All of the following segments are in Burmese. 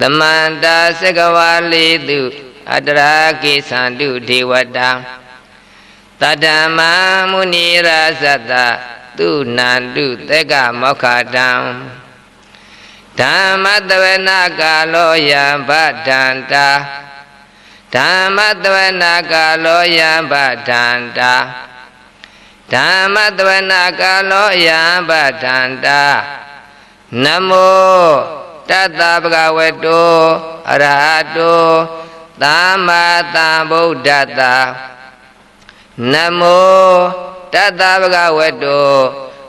Tamanta Segawali Tu Adraki Sandu Dewata Tadama Munira Sata Tu Nandu Tega Mokhadam Dhammadvana Kaloya Bhattanta Dhammadvana Kaloya Bhattanta Dhammadvana Kaloya Bhattanta Namo Tata Bhagavato Arahato Dhamma Sambuddhassa Namo Tata Bhagavato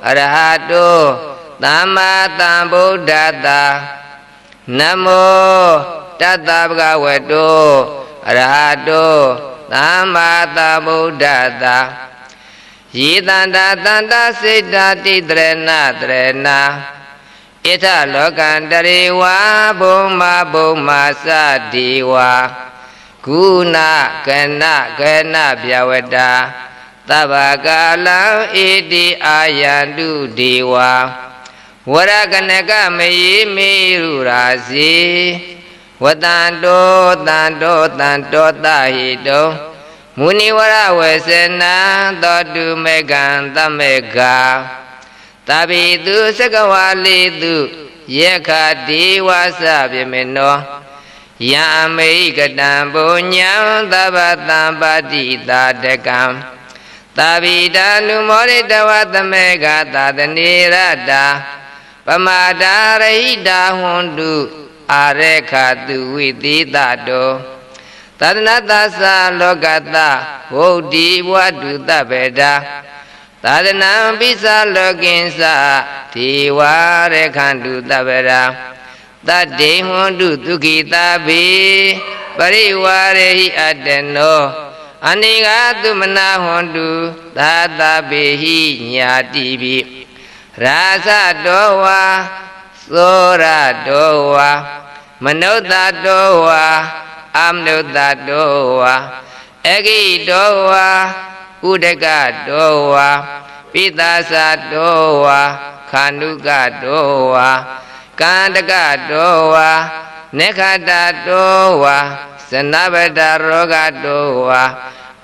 Arahato Dhamma Sambuddhassa Namo Tata Bhagavato Arahato Dhamma Sambuddhassa Yitanda Tanda Siddha Titrena Trena Ita Lokandariwa Bhuma Bhuma Sadiwa Guna Kena Kena Vyavada Tabakala Iti Ayandu Dewa Warakanaka Meyi Miru Rasi Watanto Tanto Tanto Tahito Muniwara Vesena Dodu Megan Tamega Tabidu Sakawalidu Yeka Diwasa Bimeno Yame Kadambo Nyam Tabatam Padita Dekam Tabida Numorita Watamega Tadanirada Pamada Raida Hundu Arekatu Vididado Tadanatasa Lokata Vodi Wadu Tabeda Tadanam Bisa Lokinsa Tiwa Rekandu Tabeda Tade Hundu Tukitabi Pariwarehi Adeno Aniga Tumana Hundu Tatabehi Nyatibi Rasa Dowa Sora Dowa Manota Dowa Amnuta Dowa Egi Dowa Udeka Dowa Pitasa Dowa Kanuka Dowa Kandaka Dowa Nekata Dowa Sanabada Roga Dowa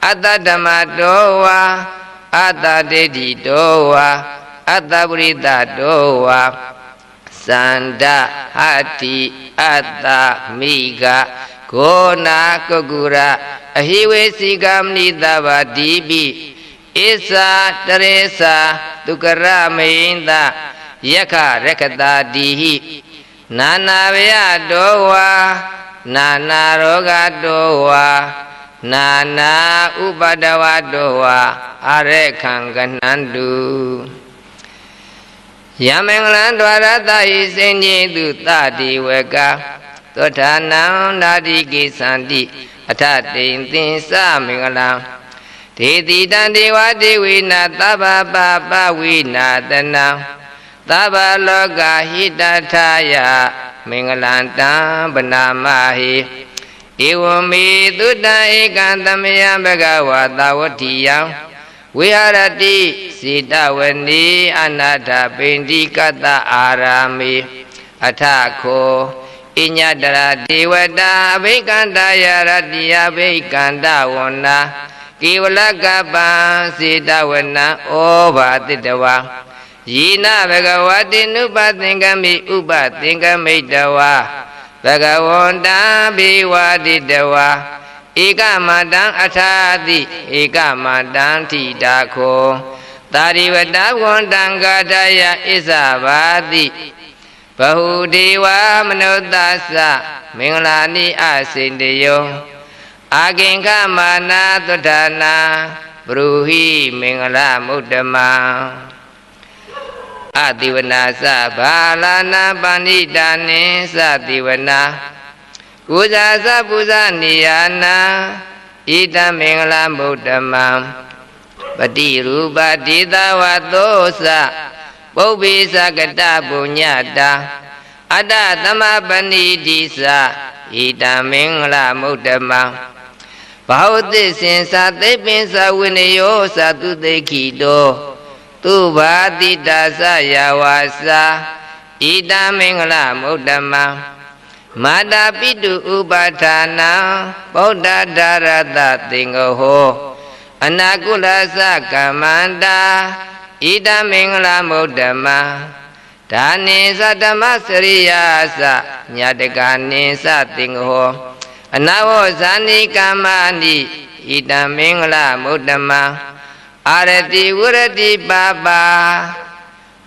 Atadama Dowa Atadedi Dowa Ataburita Dowa Sanda Hati Atta Miga Kona Kogura Ahiwe Sigam Nidava Dibi Isa Teresa Tukara Mainda Yaka Rekata Dihi Nana Vya Dowa Nana Roga Dowa Nana Ubadawa Dowa Are Kanganandu Yamenglan Dwarata Isenye Duta Diwaka Totana Nadi Kisandi Atatin Tinsa Mingala Titi Tandiwa Diwina Taba Baba Wina Dana Taba Loga Hidataya Mingalanta Banamahi Iwami Tuta Ikantamaya Bhagavata Vatiya Viharati Sitawani Anata Pindikata Arami Atako Inyadara Devada Vikandaya Radya Vikanda Wana Kivalakapa Sitawana Ovatitawa Yina Bhagavati Nupatingami Upatingami Dawa Bhagavanta Bhivatitawa Eka Madang Atati Eka Madang Tidako Tarivata Vantangadaya Isavati Bahudewa Manodasa Minglani Asindeyo Aginka Mana Todana Bruhi Mingla Muddama Adivanasa Balana Panidane Sativana Kujasa Puja Niyana Ita Mingla Muddama Padirupa Dita Vatosa Bobisa Gata Punyata Ada Tama Panidisa Ita Mingla Muddama Bauti Sinsa Tepinsa Winayo Satu Tekido Tubati Dasa Yawasa Ita Mingla Muddama မာတာပိတုဥပါဌာနံဗုဒ္ဓဒါရတသင်္ဃဟောအနာကုလသကမ္မန္တာဣဒံမင်္ဂလာမုဒ္ဓမံဒါနိသဓမ္မစရိယာသညတကာနိသသင်္ဃဟောအနာဝဇာနိကမ္မာနိဣဒံမင်္ဂလာမုဒ္ဓမံအာရတိဝရတိပါပါ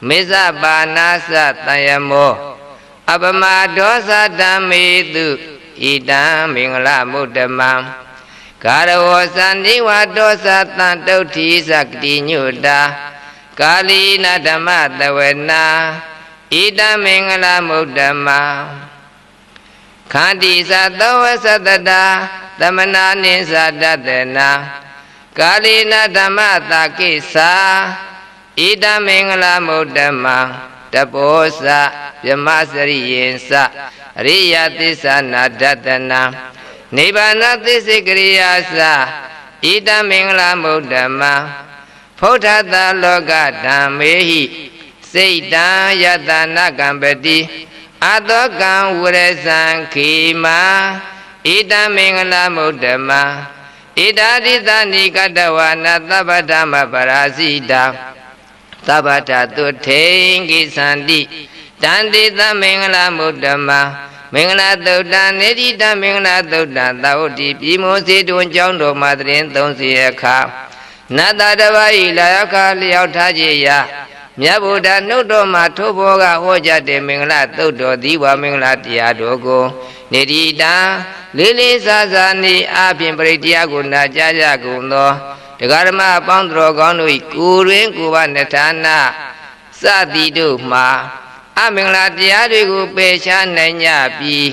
မေဇပါနာသတယမောအပမဒောသဓမ္မေတုဣဒံမင်္ဂလာမုဒ္ဓမံကာရဝသန္တိဝဒောသတံတုဋ္ဌိသကတိညုတာကာလီနဓမ္မတဝနာဣဒံမင်္ဂလာမုဒ္ဓမံခန္တိသသောဝသတတာသမနာနိသဒတနာကာလီနဓမ္မတကိစ္ဆာဣဒံမင်္ဂလာမုဒ္ဓမံတပောသဗြဟ္မစရိယေသအရိယသစ္စာနာဒတနာနိဗ္ဗာနသစ္စေကရိယာသဣဒံမင်္ဂလာမုဒ္ဓမံဖုဋ္ဌတလောကဓမ္မေဟိစိတ်တံယတနာကံပတိအတောကံဝရဇံခေမာဣဒံမင်္ဂလာမုဒ္ဓမံဣဒာတိသနိကတဝနာသဗ္ဗဓမ္မပရာဇိတာသဗ္ဗတတုထေကိသန္တိတန္တိသမင်္ဂလာမုဒ္ဓမံမင်္ဂလာသုတ်တံနေတိတမင်္ဂလာသုတ်တံသာဝတိပြည်မောစေတွင်ကျောင်းတော်မှာတရင်30အခါနတ္တတဝါဤလာရောက်ခါလျောက်ထားခြင်းရာမြတ်ဗုဒ္ဓနှုတ်တော်မှာထိုဘောကဟောကြားတဲ့မင်္ဂလာသုတ်တော်ဒီဝါမင်္ဂလာတရားတော်ကိုနေတိတံလေးလေးစားစားနေအပြင်ပရိတရားကိုနာကြားကြကုန်သောတရားဓမ္မအပေါင်းတော်ကောင်းတို့၏ကိုယ်တွင်ကိုယ်ပါနှထာနာစသည်တို့မှာအမင်္ဂလာတရားတွေကိုပယ်ရှားနိုင်ကြပြီး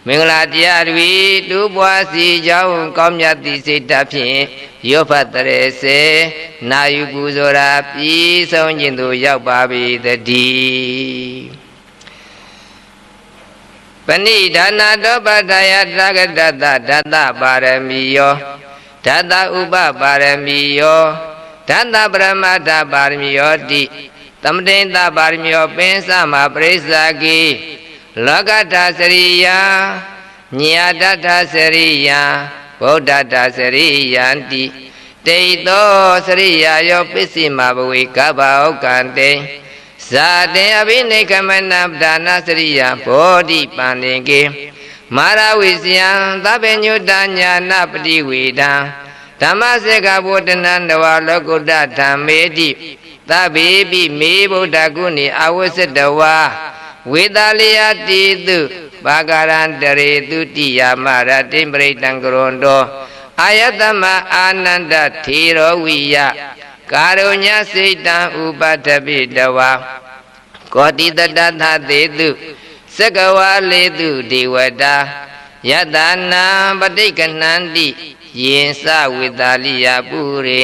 မင်္ဂလာတရားတွေတိုးပွားစီကြောင်းကောင်းမြတ်သည့်စိတ်ဓာတ်ဖြင့်ရောဖတ်တရေစေနာယူပူဇော်ရာပြီးဆုံးခြင်းသို့ရောက်ပါပေတည်းပဏိဒါနာတောပတယသဂတတဓတ္တပါရမီယောဓတ္တဥပပါရမီယောဓတ္တပရမတ္ထပါရမီယောတိသမတိတပါရမီယောပင်စမပရိစ္ဆာကိလောကထစရိယညာတထစရိယဗုဒ္ဓတစရိယံတိတေသောစရိယယောပစ္စည်းမဘဝေကဗ္ဗဩကံတေဇာတေအဘိနိကမနပဒါနစရိယဘောဓိပန္နေကေမာရဝိဇယံသဗ္ဗညုတညာနာပတိဝေဒံဓမ္မစေကဗောဓနံတဝါလောကုတ္တဓမ္မေတိသဗ္ဗေပိမေဗုဒ္ဓဂုဏီအဝစ္စတဝါဝေတာလယတိတုဘာဂရံတရေတုတိယမရတိပရိတံကရွန်တောအာယတမအာနန္ဒထေရောဝိယကာရုညစိတ်တံဥပတ္ထပိတဝါကောတိတတသသေတုသက္ကဝါလေတုဒေဝတာယတနာပဋိက္ခဏန္တိယင်စဝေတာလိယပုရိ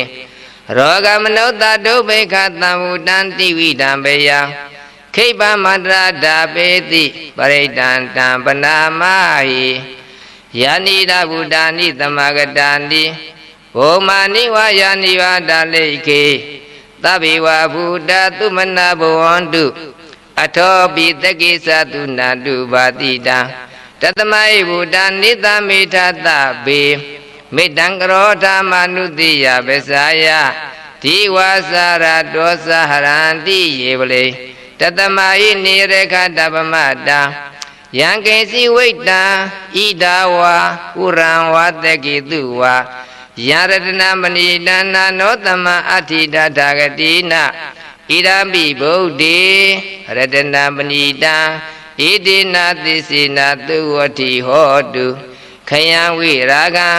ရောဂမနုဿဒုဗေခတံဝတံတိဝိတံဘေယခိပမန္တရာဓာပေတိပရိတံတံပနာမဟိယာနိဒဗုဒ္ဓာနိသမဂတာနိဘောမာနိဝါယာနိဝါဒလိခေသဗ္ဗေဝဗုဒ္ဓသုမနာဘဝန္တုအထောပိတကိသတုနာတုပါတိတံတတမဟိဗုဒ္ဓနိသမိထသဗေမေတ္တံကရောဓမနုတိယပစ္ဆာယဒီဝါစာရတောသဟရန္တိယေပလေတတမဟိနိရခတပမတံယံကေစီဝိတ္တံဣဒဝါဥရံဝတကိတုဝါယရတနာမဏိတနာနောတမအဋ္ဌိတထာဂတိနဣဒံပိဗုဒ္ဓေရတနာမဏိတံဣတိနာသစ္စေနာသုဝတိဟောတုခယံဝိရာဂံ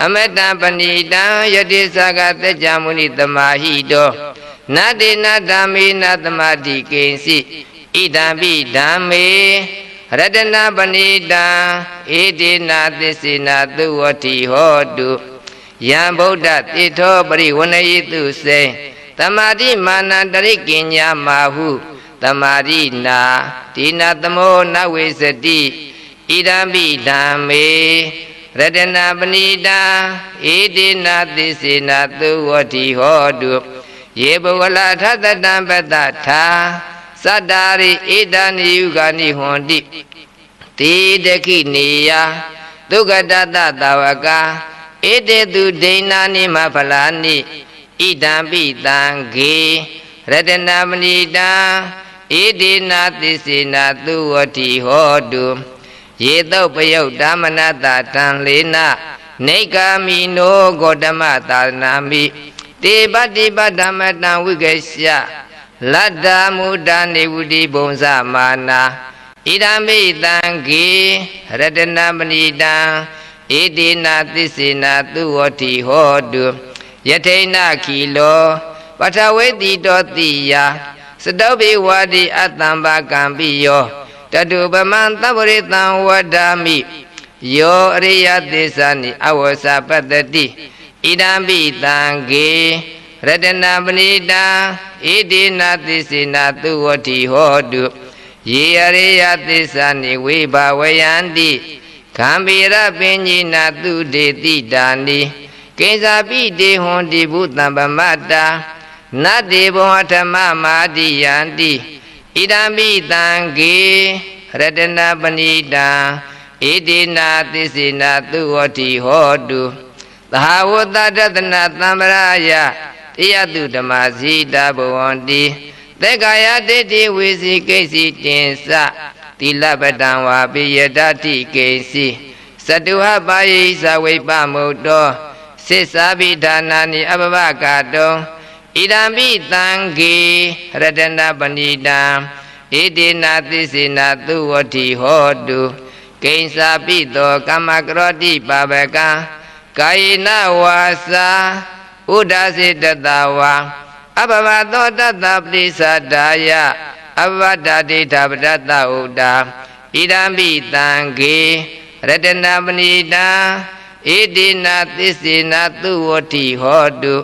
အမတံပဏိတံယတိသကတကြမုနိတမဟိတောနတေနဓမ္မေနသမာတိကိဉ္စိဣဒံပိဓမ္မေရတနာပဏိတံဣတိနာသစ္စေနာသုဝတိဟောတုယံဗုဒ္ဓတိထောပရိဝဏယိတုစေသမာတိမာနတရိကိညာမာဟုသမာတိနာတိနာသမောနဝေစတိဣဒံပိဓမ္မေရတနာပဏိတံဣတိနာသစ္စေနာသုဝတိဟောတုယေဘဝလထသတံပတ္တထာသတ္တာရိဣဒာနိယုဂာနိဟွန်တိ တိတခိနေယဒုက္ခတတသဝကဧတေတုဒိဏာနိမဖလာနိဣဒံပိတံဂေရတနာမဏိတံဣဒေနာသစ္စေနာသူဝတိဟောတုယေတုပယုတ်ဓမ္မနတတံလေနနေကာမိနောဂေါတမသာနာမိတေပတိပဓမ္မတံဝိကေရှလတ္တမုဒ္ဒနေဝတိဘုံဇမာနာဣဒံမိတံဂေရတနာမဏိတံဣဒေနာသစ္စေနာသူဝတိဟောတုယထိဏခိလောပထဝေတိတောတိယစတောဘိဝါဒီအတ္တံဘာကံပိယောတတုပမံသဗ္ဗရိတံဝဒ္ဓာမိယောအရိယသစ္စာနိအဝဆပတ္တိဣဒံပိတံဂေရတနာပဏိတံဣဒေနာသစ္စေနာသူဝတိဟောတုယေအရိယသစ္စာနိဝိဘာဝယန္တိခံဗေရပင်ကြီးနာသူဒေတိတာနိကိဉ္စာပိတေဟွန်တိဘုတံပမတ္တာနတ္တေဘောအထမမာတိယန္တိဣဒံပိတံဂေရတနာပဏိတံဣဒေနာသစ္စေနာသူဝတိဟောတုသဟာဝတ္တတတနာသံဗရာယတယတုဓမ္မစီတာဘဝန္တိသေက္ကာယတိတိဝေစီကိစီတင်္စတိလပတံဝါပိယတတိကိစီသတုဟပါယိသဝိပမုတ်တောစိစ္စာပိဌာနာနိအပပကတောဣဒံပိတံဂေရတနာပဏိတံဣဒေနာသစ္စေနာသူဝတိဟောတုကိဉ္စာပိတောကမ္မကရောတိပါပကံကာယေနဝါစာဥဒ္ဒစေတတဝါအပဝသောတတပတိသဒ္ဒါယအပဝတ္တဒိဋ္ဌပတ္တဥဒ္ဒါဣဒံပိတံဂေရတနာပဏိတံဣဒေနာသစ္စေနာသူဝတိဟောတု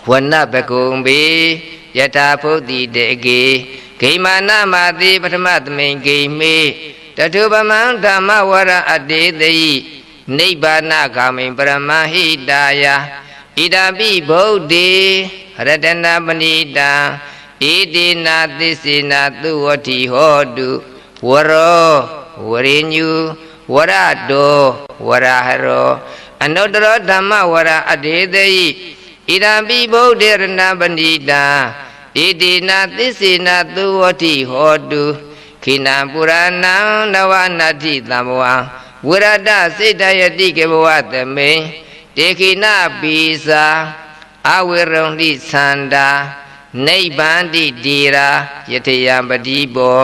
ဝနပကုံဘေယထာဖုတ်တိတေကေဂိမာနမတိပထမသမိန်ဂိမေတထုပမံဓမ္မဝရအတေတိနိဗ္ဗာနဂာမိပရမဟိတာယဣဒံပိဗုဒ္ဓေရတနာပဏိတံဣဒေနာသစ္စေနာသူဝတိဟောတုဝရောဝရိညုဝရတောဝရဟရောအနုတ္တရောဓမ္မဝရအတေတိဣဒံပိဗုဒ္ဓေရတနာပဏိတံဣဒေနာသစ္စေနာသူဝတိဟောတုခိနံပုရဏံနဝနာတိသံဘဝံဝရဒစိတ္တယတိကေဘဝသမိန်တေခိနပိစာအဝေရုံတိသန္တာနိဗ္ဗန္တိတိရာယထယံပတိဘော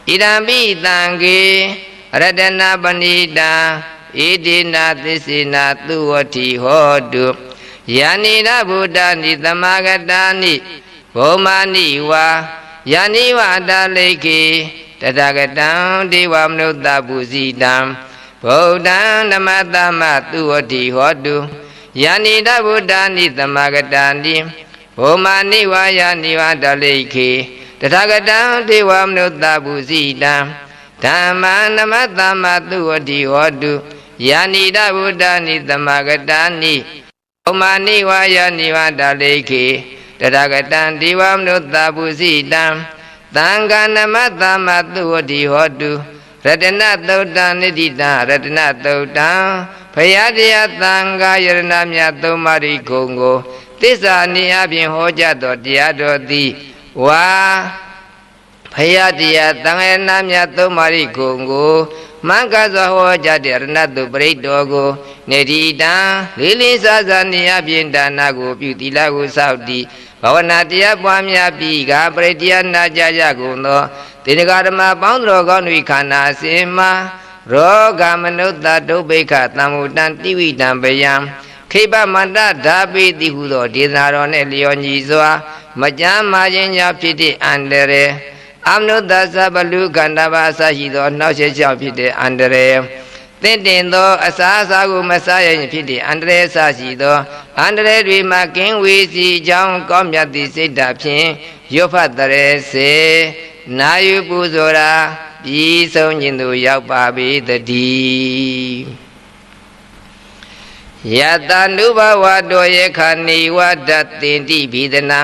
ဣဒံပိတံဂေရတနာပဏိတံဣဒေနာသစ္စေနာသူဝတိဟောတုယာနိရဗုဒ္ဓနိသမဂတာနိဘောမာနိဝါယာနိဝါတလိကေတတဂတံဒေဝမနုဿပုဇိတံဗုဒ္ဓံဓမ္မသမသူဝတိဟောတုယာနိတဗုဒ္ဓနိသမဂတာနိဘောမာနိဝါယာနိဝါတလိကေတတဂတံဒေဝမနုဿပုဇိတံဓမ္မံဓမ္မသမသူဝတိဟောတုယာနိတဗုဒ္ဓနိသမဂတာနိဘောမာနိဝါယာနိဝါတလိကေတတဂတံဒေဝမနုဿပုဇိတံသံဃာနမသမသူဝတိဟောတုရတနသုတ်တံနိတိတံရတနသုတ်တံဘုရားတရားသံဃာယရဏမြတ်သုံးပါးဤဂုံကိုသစ္စာနိအပြင်ဟောကြားသောတရားတော်သည်ဝါဘုရားတရားသံဃာယရဏမြတ်သုံးပါးဤဂုံကိုမင်္ဂစွာဟောကြားတဲ့ရတနသုပရိတ်တော်ကိုနေတိတံလေးလေးစားစားနိအပြင်ဒါနကိုပြုသီလကိုစောင့်တည်ဘာဝနာတရားပွားများပြီးကပရိတရားနာကြကြကုန်သောတေနဂဓမ္မပေါင်းတော်ကောင်း၏ခန္ဓာစင်မှာရောဂမနုဿဒုဗ္ဗိခသံမုတံတိဝိတံပယံခိပမန္တဓာပိတိဟုသောဒေသနာတော်နှင့်လျော်ညီစွာမကြမ်းမာခြင်းကြောင့်ဖြစ်တဲ့အန္တရာယ်အမနုဿသဗ္ဗလူခန္ဓာပါအစရှိသောနှောက်ယှက်ကြောင့်ဖြစ်တဲ့အန္တရာယ်သင့်တင်သောအစာအစာကိုမစားရရင်ဖြစ်တဲ့အန္တရာယ်အစရှိသောအန္တရာယ်တွေမှာကင်းဝေစီကြောင်းကောင်းမြတ်သည့်စိတ်ဓာတ်ဖြင့်ရွတ်ဖတ်တရေစေနာယူပူဇော်ရာပြီးဆုံးခြင်းသို့ရောက်ပါပေတည်းယတနုဘဝတောယေခဏိဝဒတ်တင်တိဘိဒနာ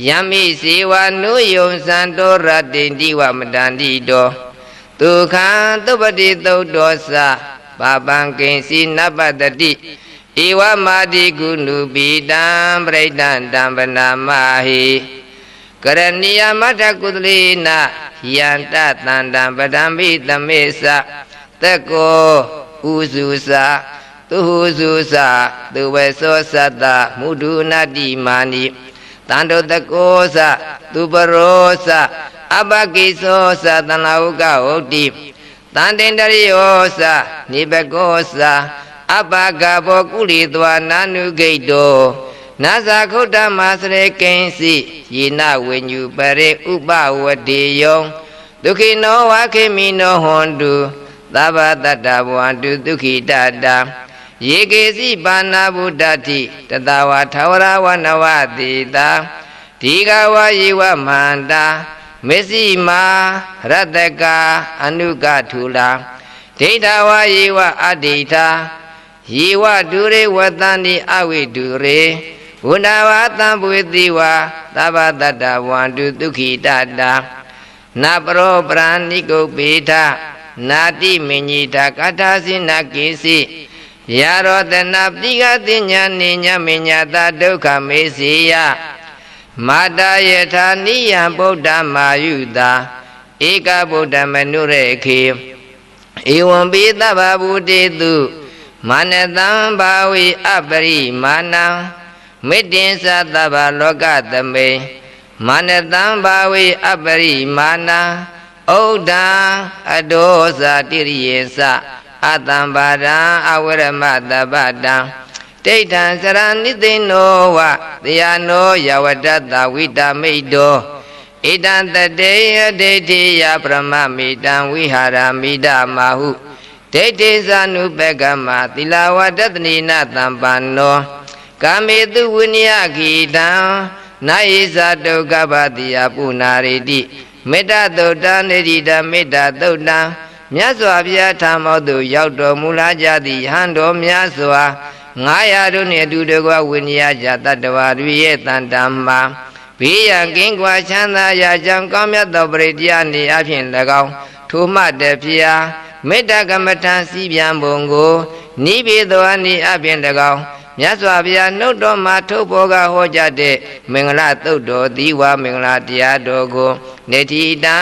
ယမိစေဝနုယုံစံတောရတိန္တိဝမတန္တိတော ตุขังตุปฏิตุตโตสะปะปังกินสีนัปปตติเอวะมาติกุณุปิตังปริตันตัมปนามาหิกรณียมัตถกุตลีนะยันตะตันตัมปดัมปิตเมสะตะโกอุสุสะตุหุสุสะตุเวโสสัตตะมุดุนาติมานิตันโตตะโกสะตุปโรสะอปกิโสสะตนาอุกะโหติตันเตนตริโยสะนิปโกสะอปกะโภกุลิตวานานุกิโตนาสะขุตตมัสเรกินสิยีนาเวญุปริอุปวติโยဒုခိနောဝခေမိနောဟွန်တုသဗ္ဗတတ္တဘဝန္တုဒုခိတတံယေကေစီပါဏဗုဒ္ဓတိတတဝါထာဝရဝနဝတိတာဒီဃဝယေဝမန္တာမေစီမာရတကာအနုကထုလာဒိဋ္ဌဝယေဝအဒိဋ္ဌာယေဝဒုရေဝတန္တိအဝိဒုရေဝန္ဒဝသံပွေတိဝသဗ္ဗတတ္တဘဝန္တုဒုခိတတံနာပရောပရဏိကုပေထနာတိမညိတာကထာစိနာကိစီယာရောတနာပိကတိညာနိညာမညာတာဒုက္ခမေစီယမာတာယထာနိယံဗုဒ္ဓမာယုတာဧကဗုဒ္ဓမနုရေခေဧဝံပိသဗ္ဗဗုတေတုမာနတံဘာဝိအပရိမာဏံမေတ္တင်္စသဗ္ဗလောကသမေမာနတံဘာဝေအပရိမာဏံဩဒံအဒောဇာတိရိယေသအတံပါဒံအဝရမတပ္ပတံဒိဋ္ဌံစရဏိသိနောဝတယနောယဝတ္တဝိတမိတ်တောဣတံတတေယဒိဋ္ဌိယပရမမိတံဝိဟာရမိဒမာဟုဒိဋ္ဌိသနုပကမသီလဝတ္တနိနသံပန္နောကာမေတုဝိနယခိတံနာယိဇာတုကပ္ပတိယပုနာရိတိမေတ္တသုတ်တံနေတိတမေတ္တသုတ်တံမြတ်စွာဘုရားထာမောသို့ရောက်တော်မူလာကြသည့်ယဟန်တော်များစွာ900တို့နှင့်အတူတကွဝိနည်းကြတတ္တဝါတွေရဲ့တန်တမ်းမှာဘေးရန်ကင်းကွာချမ်းသာရာကြောင့်ကောင်းမြတ်သောပရိတရားနေအဖြစ်၎င်းထိုမှတည်းဖျားမေတ္တကမ္မထံစီပြန်ပုံကိုနိဗ္ဗေသောအနေအဖြစ်၎င်းမြတ်စွာဘုရားနှုတ်တော်မှာထုတ်ဘောကဟောကြားတဲ့မင်္ဂလာသုတ်တော်သီဝမင်္ဂလာတရားတော်ကိုနေတိတံ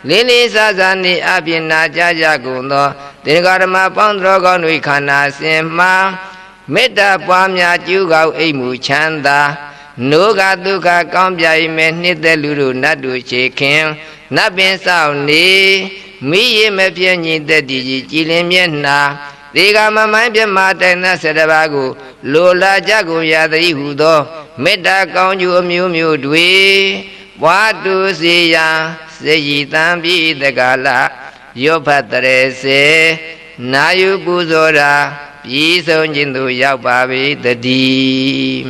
လေးလေးစားစားနေအပြင်နာကြကြကုန်သောသင်္ဃာရမပေါင်းတော်ကောင်းတို့ခန္ဓာစဉ်မှာမေတ္တာပွားများကျူးကောက်အိမ်မူချမ်းသာနိုးကဒုက္ခကောင်းပြိုင်မဲ့နှစ်သက်လူတို့နတ်တို့ချေခင်နတ်ပင်ဆောင်နေမိရမပြည့်ညင်သက်တည်ကြည်လင်မျက်နှာဒီကမမိုင်းပြမတိုင်နာ7ပါးကိုလိုလာကြကုန်ရသည်ဟုသောမေတ္တာကောင်းကျိုးအမျိုးမျိုးတွေပွားတူစေရန်စေရည်တံပြည်တကလာရောဖတ်တရေစေနာယုပူဇော်ရာပြည်ဆုံးခြင်းသို့ရောက်ပါပေတည်း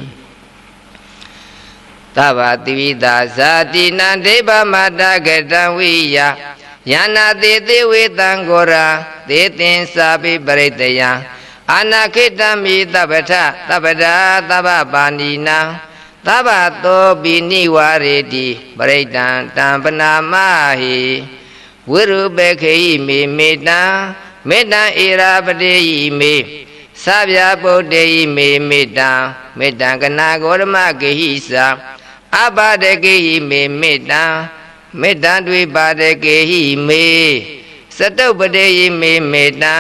သဗ္ဗတိဝိတာဇာတိနံဒိဗ္ဗမတကတံဝိယယနာတိသေဝေတံကိုရာသေတင်စာပိပရိတယံအာနာခိတံမိသဗ္ဗထသဗ္ဗဒာသဗ္ဗပါဏိနံသဗ္ဗသောပိနိဝရေတိပရိတံတံပနာမဟိဝိရုပခေယိမေမေတံမေတ္တံဧရာပတေယိမေသဗျာပုတ္တေယိမေမေတ္တံမေတ္တံကနာဂောရမကေဟိသာအပဒကေဟိမေမေတ္တံမေတ္တံတွေပါဒကေဟိမေစတုပတေယိမေမေတ္တံ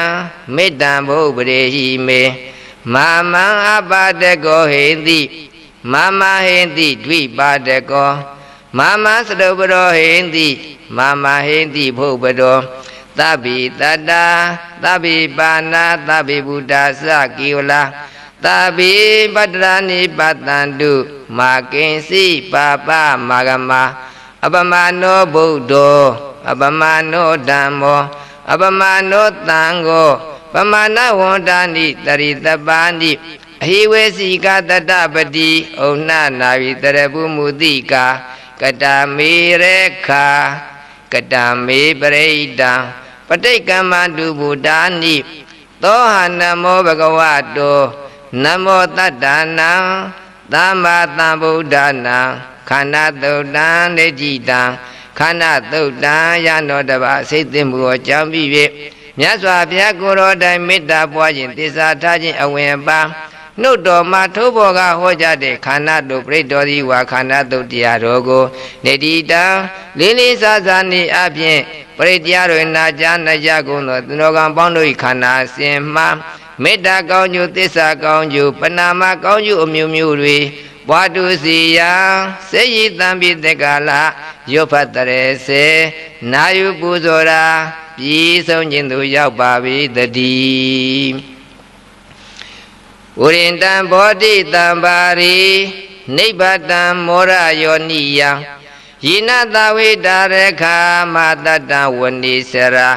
မေတ္တံဘုပတေဟိမေမာမံအပါဒကောဟိတိမာမဟိတိဒွိပါဒကောမာမစတုပရောဟိတိမာမဟိတိဘုပတောသဗ္ဗိတတ္တာသဗ္ဗိပါဏာသဗ္ဗိဗုဒ္ဓသကိဝလာသဗ္ဗိပတ္တရာနိပတံတုမာကိဉ္စီပါပမာဂမအပမနောဗုဒ္ဓောအပမနောဓမ္မောအပမနောသံဃောပမာဏဝန္တာနိတရိတပါဏိအဟိဝေစီကတတပတိဩနနာဝိတရပုမုတိကာကတမေရေခာကတမေပရိဒံပဋိက္ကမတုဗုဒ္ဓာနိသောဟနမောဘဂဝတောနမောတတ္တနာသမ္မာသမ္ဗုဒ္ဓနာခန္ဓာတုတ်တံဒိဋ္ဌိတံ ခန္ဓာသုတ်တံယနောတပါစိတ်သိမှုကိုကြောင်းပြီး၍မြတ်စွာဘုရားကိုယ်တော်တိုင်မေတ္တာပွားခြင်းသစ္စာထားခြင်းအဝင်ပါနှုတ်တော်မှာထိုးဘော်ကဟောကြားတဲ့ခန္ဓာတို့ပြိတ္တော်သည်ဝါခန္ဓာသုတ်တရားတော်ကိုနေတိတံလေးလေးစားစားနေအပြင်ပရိတရားတွေနာကြားနိုင်ကြကုန်သောသင်္တော်ကံပေါင်းတို့၏ခန္ဓာအစဉ်မှမေတ္တာကောင်းကျိုးသစ္စာကောင်းကျိုးပဏာမကောင်းကျိုးအမျိုးမျိုးတွေဘွားတုစီယံစေယိတံပိတက္ကလရုပ်ဖတ်တရေစေနာယုပူဇော်ရာပြီးဆုံးခြင်းသို့ရောက်ပါပြီတည်းဝရိန္တံဘောဓိတံပါရိနိဗ္ဗတံမောရယောနိယံယိနတဝိတာရခာမတတံဝဏိစရာ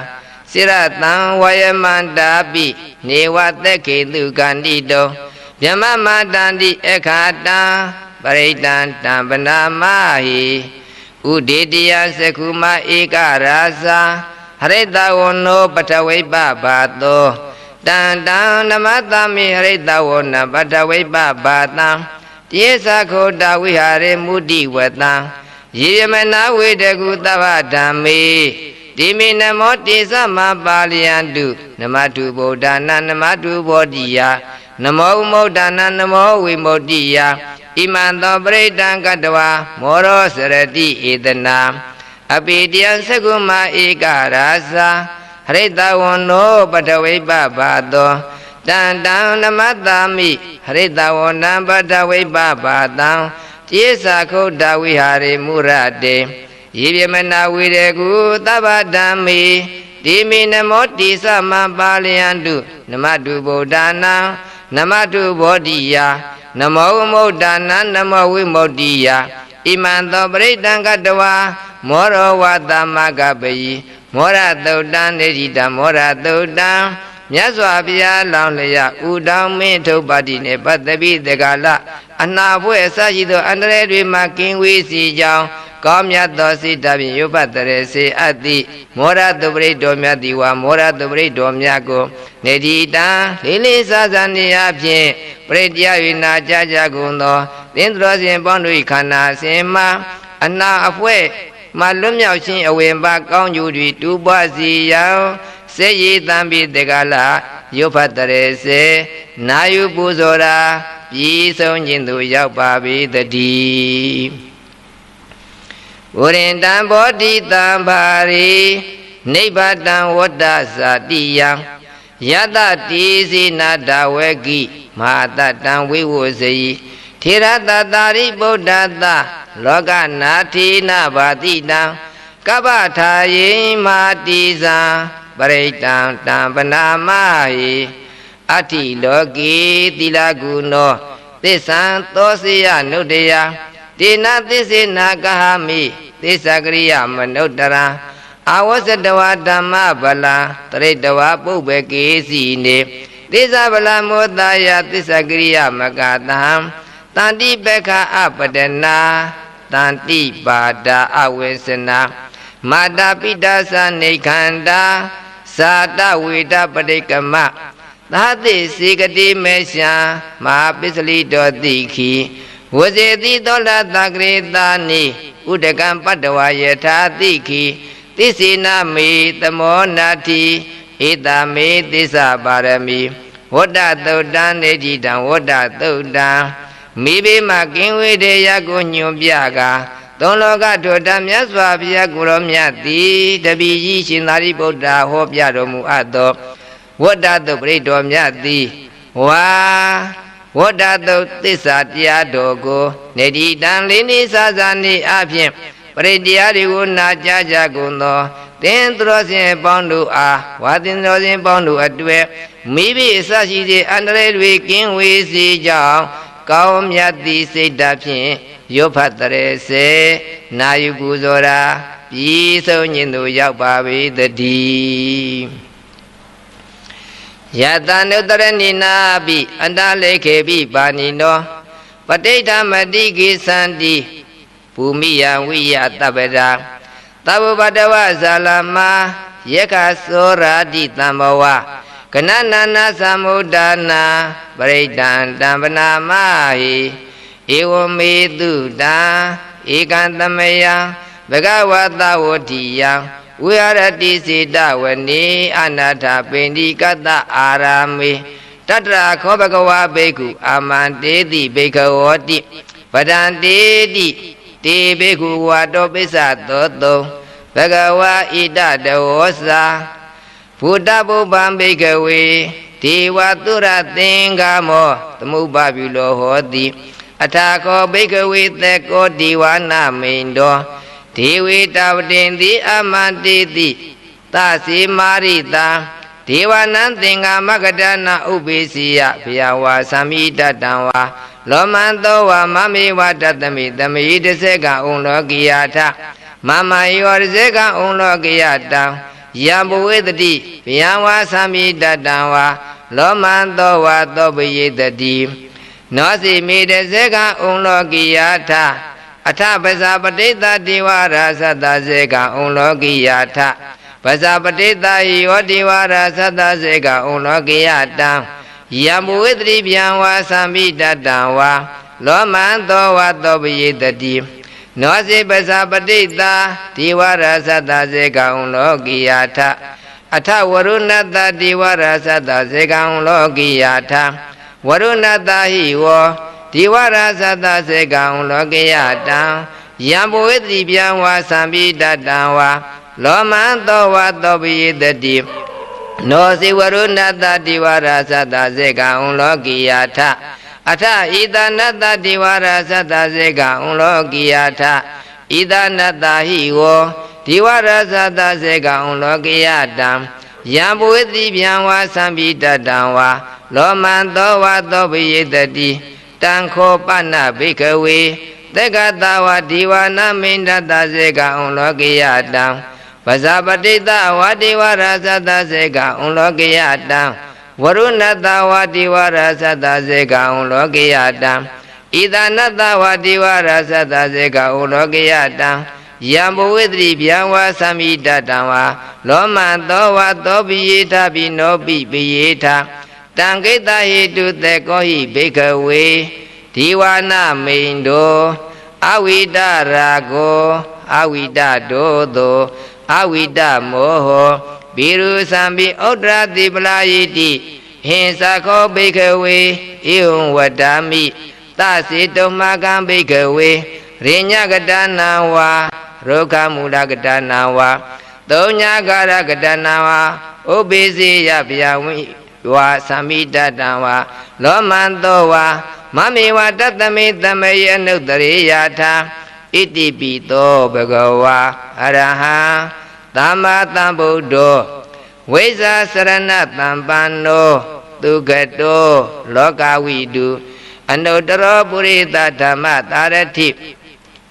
စိရတံဝယမန္တာပိနေဝသက်ခေတုကန္တိတောမြမမတန္တိအခါတံပရိတံတံပနာမဟိဥဒေတယသကုမဧကရာဇာဟရိတဝနောပထဝိပဘာတောတန်တံနမတမိဟရိတဝနပထဝိပဘာတံတိသခောတဝိဟာရေမုဒိဝတံယေယမနာဝေတကုသဗ္ဗဓမ္မေတိမေနမောတိသမပါလယန္တုနမတုဗုဒ္ဓနာနမတုဘောဓိယနမောမုဒ္ဒနာနမောဝိမု tti ယဣမံသောပရိဒံကတဝါမောရောစရတိဧတနာအပိတယသကုမဧကရာဇာဟရိတဝနောပထဝိပဘာတောတန်တံနမတ္တာမိဟရိတဝနံပထဝိပဘာတံကျေသာခုဒဝိဟာရေမုရတေယေပြမနာဝိရေကုသဗ္ဗဓမ္မေတိမေနမောတိသမပါလယန္တုနမတုဗုဒ္ဓနာနမတုဘောဓိယနမောမုဒ္ဒနာနမောဝိမု tti ယဣမံသောပရိဒံကတဝါမောရောဝသမကပယိမောရသုတ်တံနေတိတံမောရသုတ်တံမြတ်စွာဘုရားလောင်းလျက်ဥတောင်းမင်းထုတ်ပါတိနှင့်ပတ်သက်ပြီးတက္ကလအနာပွဲအစရှိသောအန္တရာယ်တွေမှကင်းဝေးစီကြောင်းကောင်းမြတ်သောစိတ္တဖြင့်ရုပ်ပတ်တရေစေအပ်သည့်မောရတုပရိတော်မြတ်သည်ဝါမောရတုပရိတော်မြတ်ကိုနေတိတံလေးလေးစားစားနေအဖြင့်ပရိတရား၍နာကြားကြကုန်သောသင်္တော်ရှင်ပေါင်းတို့၏ခန္ဓာစဉ်မှအနာအဖွဲမှလွတ်မြောက်ခြင်းအဝင်ပါကောင်းကျိုးတွေတူပွားစီရန်စေရည်တံပိတကလရုပ်ဖတ်တရေစေနာယုပူဇော်ရာပြီးဆုံးခြင်းသို့ရောက်ပါပြီတည်းဝရိန္တံဘောဓိတံဘာရိနိဗ္ဗတံဝတ္တဇာတိယံယတတိစေနာတဝေကိမဟာတတံဝိဝဇယိထေရတတာရိဗုဒ္ဓတလောကနာတိနာဘာတိတံကပ္ပထာယေမာတိဇံပရိတံတံပနာမဟိအဋ္ဌိလောကေသီလကုနောသစ္ဆံသောစေယနုတ္တယတေနသစ္စေနာကဟမိသစ္စာကရိယမနုဿရံအာဝဇ္ဇတဝဓမ္မဗလံတရိတဝပုပ္ပကေစီနေသစ္စာဗလမောတယသစ္စာကရိယမကတံတန္တိပက္ခအပဒနာတန္တိပါဒာအဝေစနာမာတာပိတာသနေခန္ဓာသာတဝေဒပရိကမသာတိစေကတိမေရှံမဟာပစ္စလိတောတိခိဝဇေတိသောလတကရေတာနိဥဒကံပတ္တဝယထာတိခိသစ္စေနမေသမောနာတိဧတမေသစ္စာပါရမီဝတ္တသုတ်တံနေတိတံဝတ္တသုတ်တံမိဘမကင်းဝေတေယကိုညွန်ပြကာသုံးလောကထိုတမြတ်စွာဘုရားကိုရောမြတ်သည်တပည့်ကြီးရှင်သာရိပုတ္တရာဟောပြတော်မူအပ်သောဝတ္တသုတ်ပရိတော်မြတ်သည်ဝါဝတ္တသုတ်သစ္စာတရားတော်ကိုနေတိတံလေးနေစားစားနေအဖြင့်ပရိတရားတွေကိုနာကြားကြကုန်သောသင်္တော်ရှင်ပေါင်းတို့အားဝါသင်္တော်ရှင်ပေါင်းတို့အတွက်မိဘအစရှိသည့်အန္တရာယ်တွေကင်းဝေးစေကြောင်းကောင်းမြတ်သည့်စိတ်ဓာတ်ဖြင့်ရုပ်ဖတ်တရေစေနာယုပူဇော်ရာပြီးဆုံးခြင်းသို့ရောက်ပါပြီတည်းယတနုတရဏိနာပိအန္တလေခေပိပါဏိနောပဋိဋ္ဌမတိကိသန္တိဘူမိယဝိယတပ္ပရာသဗ္ဗပတဝဇာလမယက္ခသောရာတိတံဘဝကနနာနာသမုဒ္ဒနာပရိဒံတံပနာမဟိဧဝမေတုတံဧကံတမယ Bhagavata Vodiyam Vihārati Sita Vani Anatha Pendikata Arami Tatra Kho Bhagava Bhikkhu Amanteti Bhikkhavoti Padanteti Te Bhikkhu Vato Pisato Bhagava Ita Davosa Buddha Bhubam Bhikkave Deva Tura Thengamo Tamubhavulo Hoti Athako Bhikkave Theko Divana Mindo Devi Tavadendi Amanteti Tasi Marita Devanan Thenga Magadana Ubisiya Piyawa Samita Tanwa Lomanto Wa Mami Watatami Tami Desega Unlokiyata Mama Yorsega Unlokiyata Yambuvedati Piyawa Samita Tanwa Lomanto Wa Tobiyetati Nosi Midesega Unlokiyata Atha Pasapatita Divara Sata Sega Unlokiyata Pasapatita Yo Divara Sata Sega Unlokiyata Yambuvedri Piyawa Samita Tanwa Lomanto Wa Tobiyetati Nosi Pasapatita Divara Sata Sega Unlokiyata Atha Varunata Divara Sata Sega Unlokiyata Varunata Hiwo Divara Sata Sega Unlokiyata Yambuvedri Piyawa Samita Tanwa Lomanto Wa Tobiyetati Nosi Varunata Divara Sata Sega Unlokiyata Atha Idanata Divara Sata Sega Unlokiyata Idanata Hiwo Divara Sata Sega Unlokiyata Yambuvedri Piyawa Samita Tanwa Lomanto Wa Tobiyetati Tankho Panna Bhikkave Tegatawa Divana Mindata Sega Unlokiyata Pasapatita Wa Divara Sata Sega Unlokiyata Varunata Wa Divara Sata Sega Unlokiyata Idanata Wa Divara Sata Sega Unlokiyata Yambuvedri Piyawa Samita Tanwa Lomanto Wa Tobiyeta Binopi Piyeta Tanketa Hetu Tekohi Bhikkave Divana Mindo Avida Rago Avida Dodo Avida Moho Biru Sambi Udrati Playiti Hinsako Bhikkave Ihum Vadami Tasito Magam Bhikkave Rinyagadana Wa Rokamudagana Wa Donyagara Gadana Wa Ubisiya Piyawa Samita Tanwa Lomanto Wa Mami Wa Tatami Tamaya Nuttariyata Iti Pito Bhagava Araha Tamma Tambuddho Vesa Sarana Tampano Tugato Lokavidu Anuttara Purita Dhamma Tarati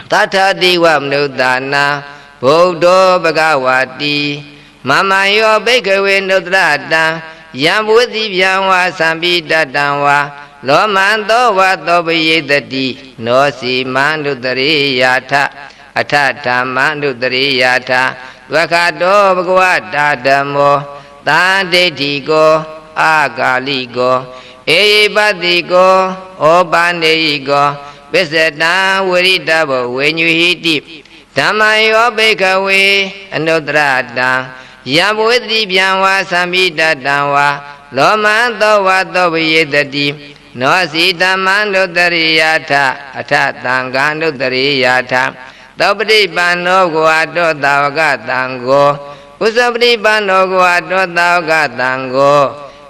Tata Diva Mnudana Buddho Bhagavati Mama Yo Bhikkave Nuttarata Yambuvedri Piyawa Samita Tanwa Lomanto Wa Tobiyetati Nosi Manuttariyata Atha Dhamma Nuttariyata Vakato Bhagavata Dhammo Tandetiko Akaliko Eyipatiko Opaneyiko Viseta Viritavo Venyuhiti Dhammayo Bhikkave Anuttarata Yambuvedri Piyawa Samita Tanwa Lomanto Wa Tobiyetati Nosi Dhamma Nuttariyata Atha Thangha Nuttariyata Topati Pano Gwato Tavaka Tango Usapati Pano Gwato Tavaka Tango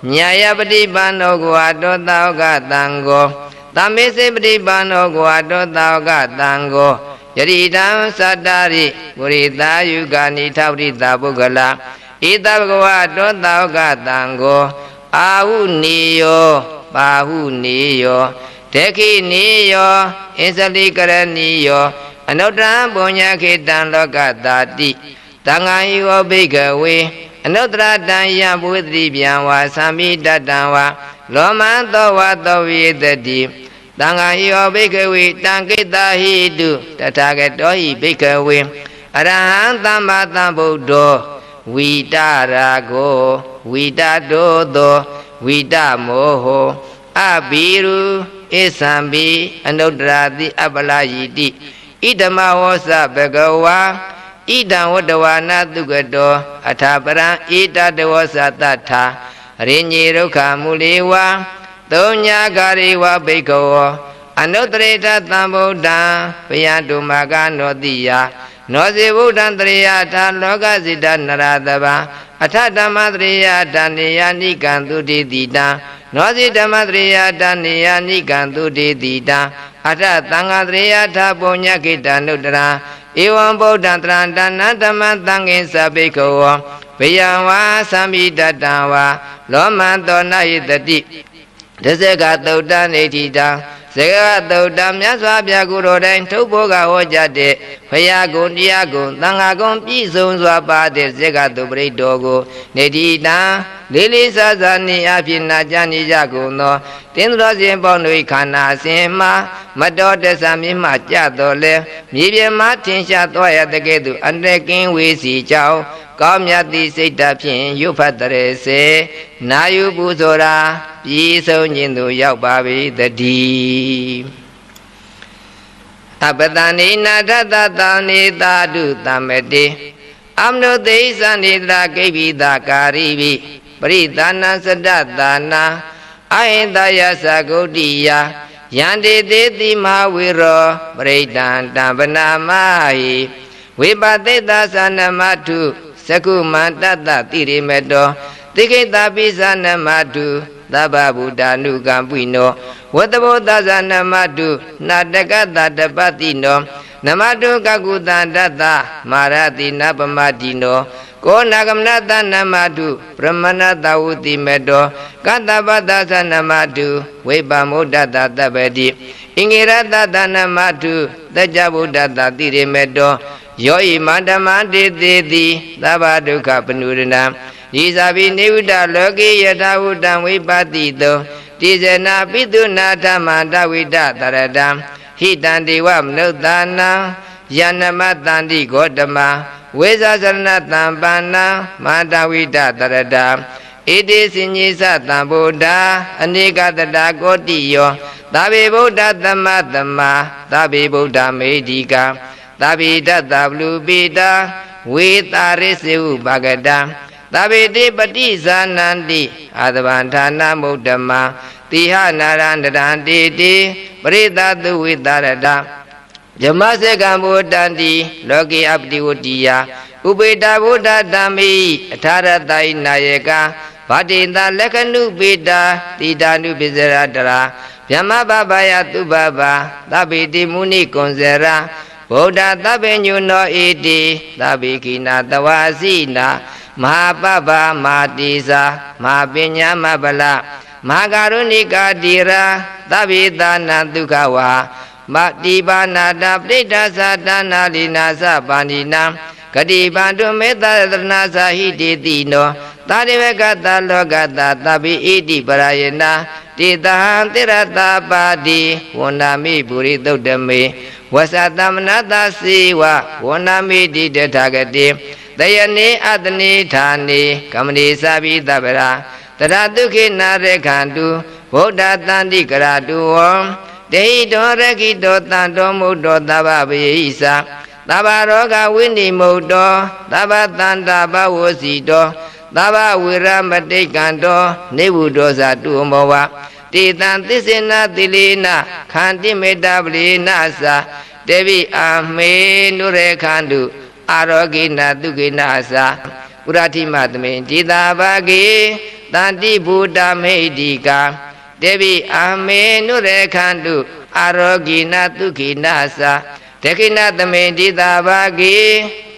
Nyayapati Pano Gwato Tavaka Tango Tamisipati Pano Gwato Tavaka Tango Yaritam Sattari Purita Yugani Tavrita Bhugala Ita Bhagavato Tavaka Tango Ahu Niyo Bahu Niyo Teki Niyo Insalikara Niyo Anuttara Punya Ketan Lokatati Tangahiyo Bhikkave Anuttara Yambuvedri Piyawa Samita Tanwa Lomanto Wa Tobiyetati Tangahiyo Bhikkave Tanketa Hetu Tathagato Bhikkave Arahant Tamma Tambuddho Vita Rago Vita Dodo Vita Moho Abiru Isambi Anuttarati Apalayiti ဣဓမ္မဝောစဘဂဝါဣဒံဝတ္တဝါနာတုကတောအထာပရံဣတတဝောစတထာရိညေဒုက္ခမူလေဝါသုံးညာကာရိဝဘိက္ခဝောအနုတ္တရေတသံဗုဒ္ဓံဘယတုမကနောတိယနောဇေဗုဒ္ဓံတရေယထာလောကစိတနရတဗံအထဓမ္မတရေယထာနေယနိကံသူတိတိတံနောဇေဓမ္မတရေယထာနေယနိကံသူတိတိတံအထသံဃာတရေယထာပုညခိတနုတ္တရံဧဝံဗုဒ္ဓံတရံတဏ္ဍဓမ္မသံဃင်္စဘိက္ခဝောဘယံဝါသံမိတတံဝါလောမံသောနယိတတိဒဇကသုတ်တနေတိတံဇေကသုတ်တမြတ်စွာဘုရားကိုယ်တော်တိုင်ထုတ်ဘောကဟောကြားတဲ့ဘုရားကုံတရားကုံသံဃာကုံပြည့်စုံစွာပါတဲ့ဇေကသုပရိတ်တော်ကိုနေတိတံလေးလေးစားစားနေအဖြစ်နာကြားနေကြကုန်သောတင်းတော်ရှင်ပေါင်းတို့ခန္ဓာစဉ်မှာမတော်တဆမြင့်မှကြတော်လဲမြေပြင်မှာထင်ရှားသွားရတဲ့ကဲ့သို့အန္တကင်းဝေစီကြောင်းကောင်းမြတ်သည့်စိတ်ဓာတ်ဖြင့်ရွတ်ဖတ်တရေစေနာယူပူဆိုတာပြည်ဆုံးခြင်းသို့ရောက်ပါပြီတည်းအပတဏိနာထသတံနေသာတုတမတေအမနုသိသနေတရာကိပိသကာရိပိပရိသနာစတသာနာအဟိတယသဂုတ်တိယယန္တိတေတိမဝေရောပရိဒံတံပနာမဟိဝိပသိတသနမထုသကုမန္တတတိရိမတောတိခိတပိသနမထုသဗ္ဗဗုဒ္ဓ ानु ကံပွိနောဝတ္တဘောသဇာနမတုနာတကတတပတိနောနမတုကကုတန္တတမာရတိနပမတိနောကောနာဂမနတနမတုပရမဏတဝုတိမတောကတပတသနမတုဝိပမုဒ္ဒတတပတိအင်္ဂေရတတနမတုတจဗုဒ္ဓတတိရိမတောယောဣမန္တမတေတိတိသဗ္ဗဒုက္ခပနုရဏံဤသာဘိနေဝုဒလောကေယထာဝုတံဝိပတိတောတိဇနာပိတုနာဓမ္မတဝိတတရတံဟိတံဒေဝမနုဿာနံယန္နမတန္တိဂေါတမဝေဇာစရဏတံပန္နမာတဝိတတရတံဣတိစဉ္ညိသတံဗုဒ္ဓအနေကတတာကောတိယောသဗ္ဗေဗုဒ္ဓသမတမသဗ္ဗေဗုဒ္ဓမေဒီကသဗ္ဗေတတဗလူပိတာဝေတာရိစေဟုဘဂတံသဗ္ဗေတိပတိဇာနန္တိအာသဗံဌာနမုဒ္ဓမတိဟနာရန္တရံတေတိပရိသတုဝိတရတဇမစေကံဘုဒ္ဓံတိလောကေအပတိဝတ္တိယဥပေတဗုဒ္ဓဓမ္မိအထာရတိုင်နာယကဗတိတလက္ခဏုပေတာတိတာနုပိစရတရာဗျမဘဘယသူဘဘသဗ္ဗေတိမုနိကွန်ဇရာဗုဒ္ဓသဗ္ဗညုနောဣတိသဗ္ဗေကိနာတဝါစီနာမဟာပပမာတိသာမဟာပညာမပလမဟာကရုဏိကာတိရာသဗ္ဗေသနာဒုက္ခဝါမတိပါဏာတပဋိဋ္ဌာသနာလိနာသပါဏိနာဂတိပန္တုမေတ္တရတနာသဟိတေတိနောသာရိဝကတလောကတသဗ္ဗေဣတိပရယေနာတေတဟံတိရတပါတိဝန္နာမိပုရိသုတ်တမေဝသသမနတစေဝဝန္နာမိတိတထဂတိတယနေအတနေဌာနေကမ္မနိသဗ္ဗိတပရာတရဒုက္ခိနာရခန္တုဗုဒ္ဓတန္တိကရတုဝံတေဟိတောရခိတောတံတောမုဒ္ဒောသဗ္ဗဗေဟိသသဗ္ဗရောဂဝိနိမုဒ္ဒောသဗ္ဗတန္တာဘဝစီတောသဗ္ဗဝေရမတိကံတောနေဝုဒောဇာတုမောဝတေတံသစ္စေနတိလေနခန္တိမေတ္တပလေနသာတေဘိအာမေနုရေခန္တုအာရောဂိနာတုခိနာသာပုရတိမသမေจิตာဘာဂေတန္တိဘူတမေတိကာတေဘိအာမေနုရေခန္တုအာရောဂိနာတုခိနာသာဒခိနာသမေจิตာဘာဂေ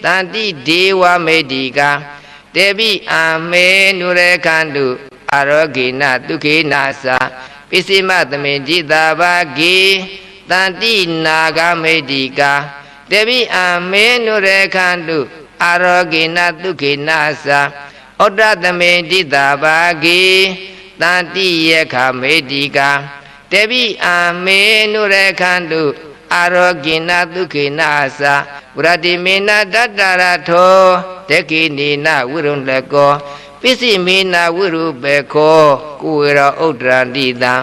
တန္တိဒေဝမေတိကာတေဘိအာမေနုရေခန္တုအာရောဂိနာတုခိနာသာပိစိမသမေจิตာဘာဂေတန္တိနာဂမေတိကာတေဘိအာမေနုရေခန္တုအာရောဂိနာတုခိနာသာဩတ္တသမေတိတာဘာဂေတန္တိယခမေတိကာတေဘိအာမေနုရေခန္တုအာရောဂိနာတုခိနာသာဝရတိမေနတတ္တရထောဒခိနိနဝိရုံလကောပိစိမေနဝိရုပေခောကုဝေရောဥဒ္ဒရန္တိတံ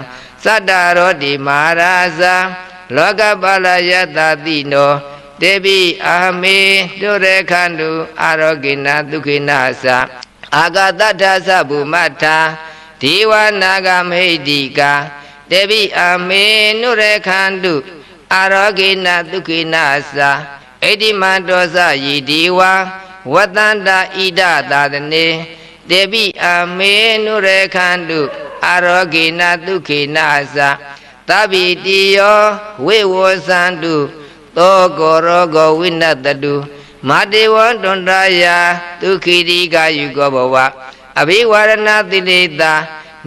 သတ္တရောတိမဟာရာဇာ လောကပါဠယတတိနောတေဘိအာမေဒုရခန္တုအာရောဂိနာဒုက္ခိနာသအာဂတတ္ထသဗုမတ္ထာဒေဝနာဂမဟိတိကာတေဘိအာမေနုရခန္တုအာရောဂိနာဒုက္ခိနာသဣတိမန္တောသယိဒီဝါဝတ္တန္တာဣဒသာသနေတေဘိအာမေနုရခန္တုအာရောဂိနာဒုက္ခိနာသသဗ္ဗိတိယောဝိဝောသန္တုသောကောရောဂောဝိနတတုမာတေဝံတွန္တရာဒုက္ခိတိကာယုကောဘဝအဘိဝရဏတိလေတာ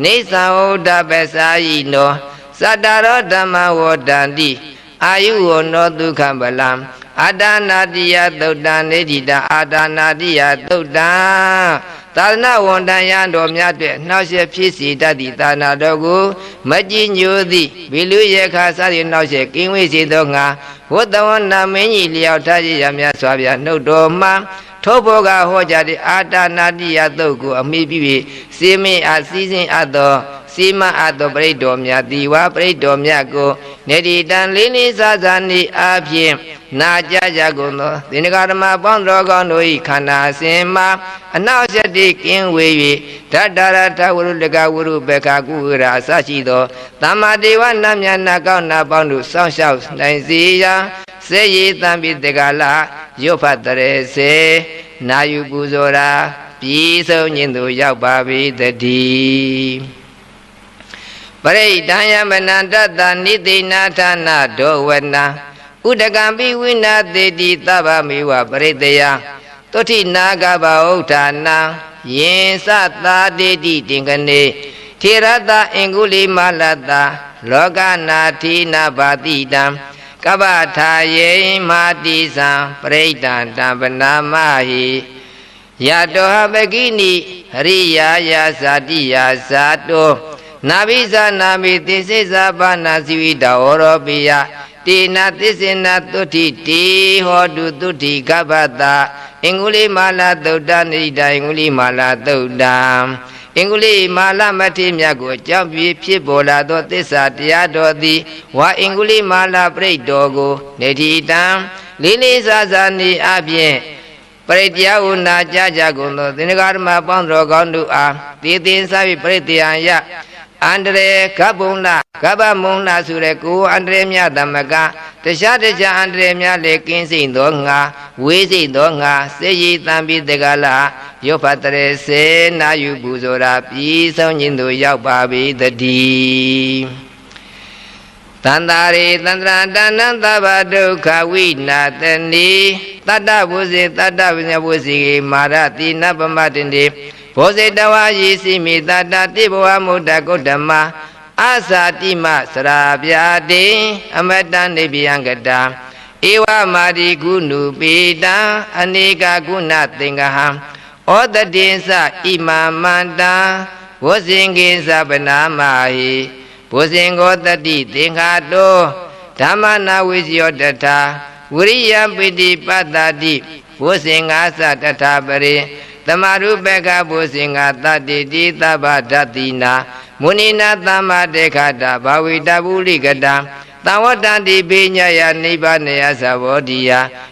နေသံဩဒပစာယိနောသတ္တရောဓမ္မဝောဒန္တိအာယုဝနောဒုက္ခပလံအာဒါနာတိယသုတ်တံနေတိတာအာဒါနာတိယသုတ်တံသာသနာဝန်တန်ရန်တော်များတဲ့နှောက်ယှက်ဖြစ်စီတတ်သည့်သာနာတော်ကိုမကြည်ညိုသည့်ဘီလူရေခါစသည်နှောက်ယှက်ကင်းဝေးစေသောငါဝတ္တဝနာမင်းကြီးလျောက်ထားရများစွာပြနှုတ်တော်မှာထို့ဘောကဟောကြားတဲ့အာဒါနာတိယသုတ်ကိုအမိပြု၍စေမင်းအားစီစဉ်အပ်သောစီမအပ်သောပရိတော်များဒီဝါပရိတော်များကိုနေတိတန်လေးလေးစားစားနေအားဖြင့်နာကြကြကုန်သောသင်္ဃာဓမ္မပေါင်းတော်ကောင်းတို့၏ခန္ဓာအစဉ်မှာအနောက်ရှက်တိကင်းဝေး၍ဓတ္တရထဝရုလကဝရုဘေခကုဝရအစရှိသောသမ္မာဒေဝနာမြတ်နာကောင်းနာပေါင်းတို့စောင့်ရှောက်နိုင်စေရာစေရည်တံပိတကလာရွတ်ဖတ်တရေစေနာယူပူဇော်ရာပြည်ဆုံးခြင်းသို့ရောက်ပါပြီတည်းပရိဒံယမနန္တတနိသိနာဌာနဒောဝနာဥဒကံပိဝိနာသေတိသဗ္ဗမေဝပရိတယသုဋ္ဌိနာဂဗဥဋ္ဌာနံယင်သသာတေတိတင်ကနေထေရတအင်္ဂုလိမာလတလောကနာထိနာဘာတိတံကပ္ပထာယေမာတိသံပရိဒံတံပနာမဟိယတောဟပကိနိဟရိယာယာဇာတိယာဇာတောနာဘိဇာနာမိသစ္စေဇာဘာနာစီဝိတဝရောပိယတေနာသစ္စေနာသုဋ္ဌိတေဟောတုသုဋ္ဌိကပ္ပတာအင်္ဂုလိမာလာသုတ်တနိဒာအင်္ဂုလိမာလာသုတ်တံအင်္ဂုလိမာလမထေမြတ်ကိုအကြောင်းပြဖြစ်ပေါ်လာသောသစ္စာတရားတော်သည်ဝါအင်္ဂုလိမာလပရိတ်တော်ကိုနေတိတံလေးလေးစားစားနေအပြင်ပရိတရားဟုနာကြကြကုန်သောသင်္ဃာဓမ္မပေါင်းတော်ကောင်းတို့အားသေသင်္စာပရိတယံယအန္တရေကဗ္ဗုံလကဗ္ဗမုံလဆိုတဲ့ကိုအန္တရေမြတ်သမကတခြားအန္တရေများလည်းကင်းစိမ့်သောငါဝေးစိမ့်သောငါစေရည်တံပိတကလာယောဖတ်တရေစေနာယူပူဇော်ရာပြည်ဆုံးခြင်းသို့ရောက်ပါပြီတည်းတန္တာရေတန္တရာတဏ္ဏသဗ္ဗဒုက္ခဝိနာတနိတတ္တဘုဇေတတ္တဝိညာဘုဇေမာရတိနပမတ္တိဘောဇေတဝါယေစီမိတတတိဘဝမုဒ္ဒကုဋ္ဌမအာသာတိမစရာပြာတိအမတံနေဗျံကတာဧဝမာတိကုဏုပေတံအနေကကုဏသင်္ကဟံဩတတိသဣမမန္တံဝဇင်ကိသဗနာမဟိဘုဇင်ကိုတတိသင်္ခါတောဓမ္မနာဝိဇယောတထာဝရိယပိတိပတ္တတိဘုဇင်ငါသတထာပရိသမာရုပကဘုဇင်္ဂတတ္တိတိသဗ္ဗဓတ္တိနာမုနိနာသမ္မာတေခတာဘာဝိတဗုလိကတံသံဝတ္တန္တိပိညယနိဗ္ဗာနယသဝောဓိယ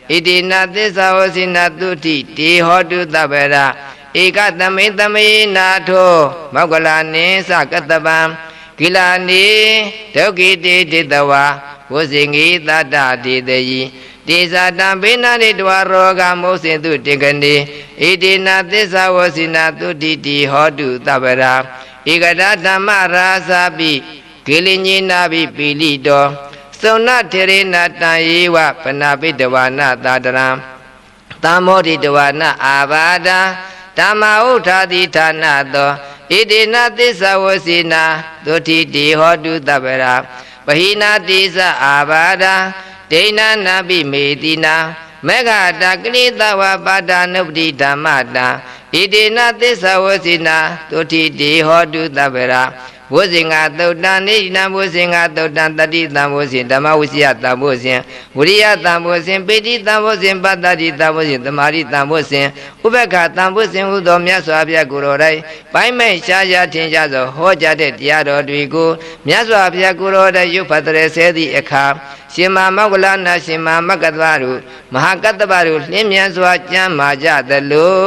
ဣတိနာသစ္စာဝစိနာတုတိတေဟောတုသဗ္ဗရာဧကသမိသမေနာထောမောက္ကလာနိသကတပံကိလာနိဒုက္ခိတေတိတဝါဝဇင်္ဂိတတ္တတိတယိတေဇာတံဘေနာနိတဝရောဂမောစေတုတေကနေဣတိနာသစ္စာဝစိနာတုတိတိဟောတုသဗ္ဗရာဧကတဓမ္မရာဇာပိကိလိညိနာပိပိလိတောသုဏထေရဏတံယေဝပနာပိတဝါနသာတရံသာမောတိတဝါနအာဘာဒာဓမ္မဥထာတိဌာနသောဣတိနာသစ္စာဝစိနာသုတိတိဟောတုသဗ္ဗရာပဟိနာတိသအာဘာဒာဒိဏနာပိမေတိနာမေဃတကလိတဝပါဒာနုပတိဓမ္မတာဣတိနာသစ္စာဝစိနာသုတိတိဟောတုသဗ္ဗရာဘုဇင်္ဂသုတ်တံနိဒံဘုဇင်္ဂသုတ်တံတတိတံဘုဇင်ဓမ္မဝိစီယတံဘုဇင်ဝရိယတံဘုဇင်ပိတိတံဘုဇင်ပတ္တတိတံဘုဇင်သမာရိတံဘုဇင်ဥပက္ခတံဘုဇင်ဟုသောမြတ်စွာဘုရားကိုယ်တော်တိုင်ပိုင်းမဲ့ရှားရှားထင်ရှားသောဟောကြားတဲ့တရားတော်တွေကိုမြတ်စွာဘုရားကိုယ်တော်တိုင်ရွတ်ဖတ်တဲ့ဆဲသည့်အခါ ရှင်မမောကလနာရှင်မမကတ္တဗရုမဟာကတ္တဗရုလင်းမြန်စွာကြမ်းမာကြသလို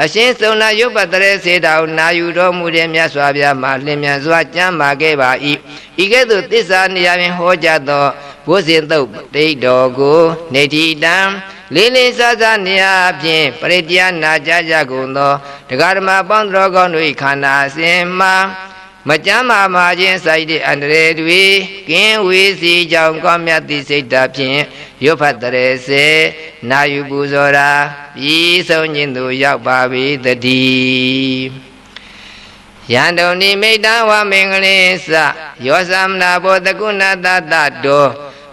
အရှင်စုံနာယုပ္ပတရေစေတောနာယူတော်မူတဲ့မြတ်စွာဘုရားမှာလင်းမြန်စွာကြမ်းမာခဲ့ပါ၏ဤကဲ့သို့သစ္စာနေရာတွင်ဟောကြားသောဘုဇင်သုတ်တိတ်တော်ကိုနေတိတံလေးလေးစားစားနေရာဖြင့်ပရိတရားနာကြကြကုန်သောတရားဓမ္မပေါင်းတော်ကောင်းတို့၏ခန္ဓာအစဉ်မှာမကြမ်းမာမာခြင်းစိုက်တဲ့အန္တရာယ်တွေကင်းဝေးစီကြောင့်ကောင်းမြတ်သည့်စိတ်ဓာတ်ဖြင့်ရွတ်ဖတ်တရေစေနာယူပူဇော်တာပြီးဆုံးခြင်းသို့ရောက်ပါပြီတည်းယန္တုန်နိမိတ်တဝမင်္ဂလိသယောသမနာဘောတကုဏတတတော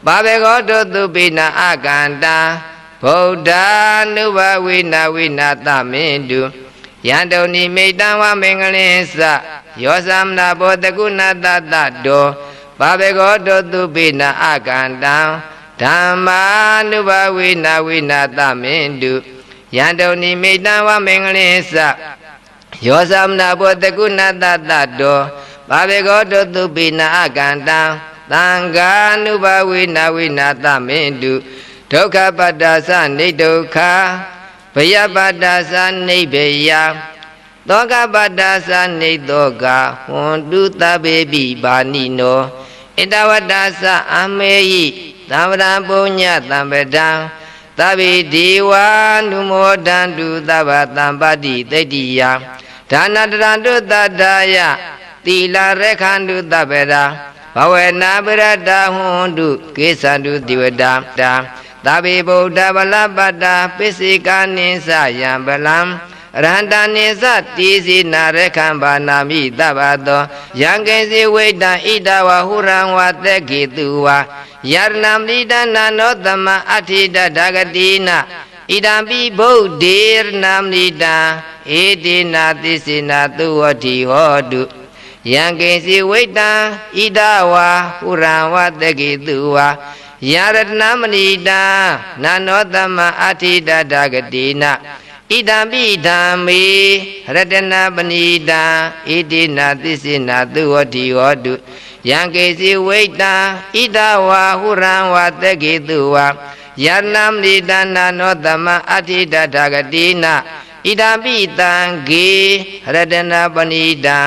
ဘာဘေကောတောသူပိနာအကန္တာဗုဒ္ဓ ानु ဘဝိနာဝိနာသမင်တုယန္တုန်နိမိတ်တဝမင်္ဂလိသယောသမနာဘောတကုဏတတတောဘာဘေကောတောသူပိနာအကန္တံဓမ္မာနုဘဝိနာဝိနာသမင်တုယန္တုန်နိမိတ်တဝမင်္ဂလိသယောသမနာဘောတကုဏတတတောဘာဘေကောတောသူပိနာအကန္တံသံဃာနုဘဝိနာဝိနာသမင်တုဒုက္ခပတ္တာသနိဒုက္ခဘယပတ္တာသနိဗ္ဗယသောကပတ္တာသနိသောကဟွန်တုသဗ္ဗေပိပါဏိနောဣတဝတ္တသအမေယိသံဝရပုညသံပဒံသဗ္ဗေဒေဝာနုမောဒန္တုသဗ္ဗသံပတိတိတ္တိယဒါနတရန္တုတတ္တယသီလရခန္တုသဗ္ဗရာဘဝနာပရတဟွန်တုကိသန္တုတိဝတံသဗ္ဗေဗုဒ္ဓဗလပတ္တာပစ္စေကာနိသယံဗလံရဟန္တာနိသတိစီနာရခံဘာနာမိသဗ္ဗသောယံကေစီဝိတံဣဒဝဟုရံဝတက္ခေတုဝါယရဏမိဒနာနောသမအဋ္ဌိတဒဂတိနာဣဒံပိဗုဒ္ဓေရဏမိဒံဧတေနာသစ္စေနာသုဝတိဟောတုယံကေစီဝိတံဣဒဝါဟုရံဝတက္ခေတုဝါယရဏမဏိတံနာနောသမအဋ္ဌိတဒဂတိနာဣဒံပိဓမ္မေရတနာပဏိတံဣတိနာသစ္စေနာသုဝတိဟောတုယံကေစီဝိတံဣဒဝါဟုရံဝတက္ခေတုဝါယရဏမဏိတံနာနောသမအဋ္ဌိတဒဂတိနာဣဒံပိတံဂေရတနာပဏိတံ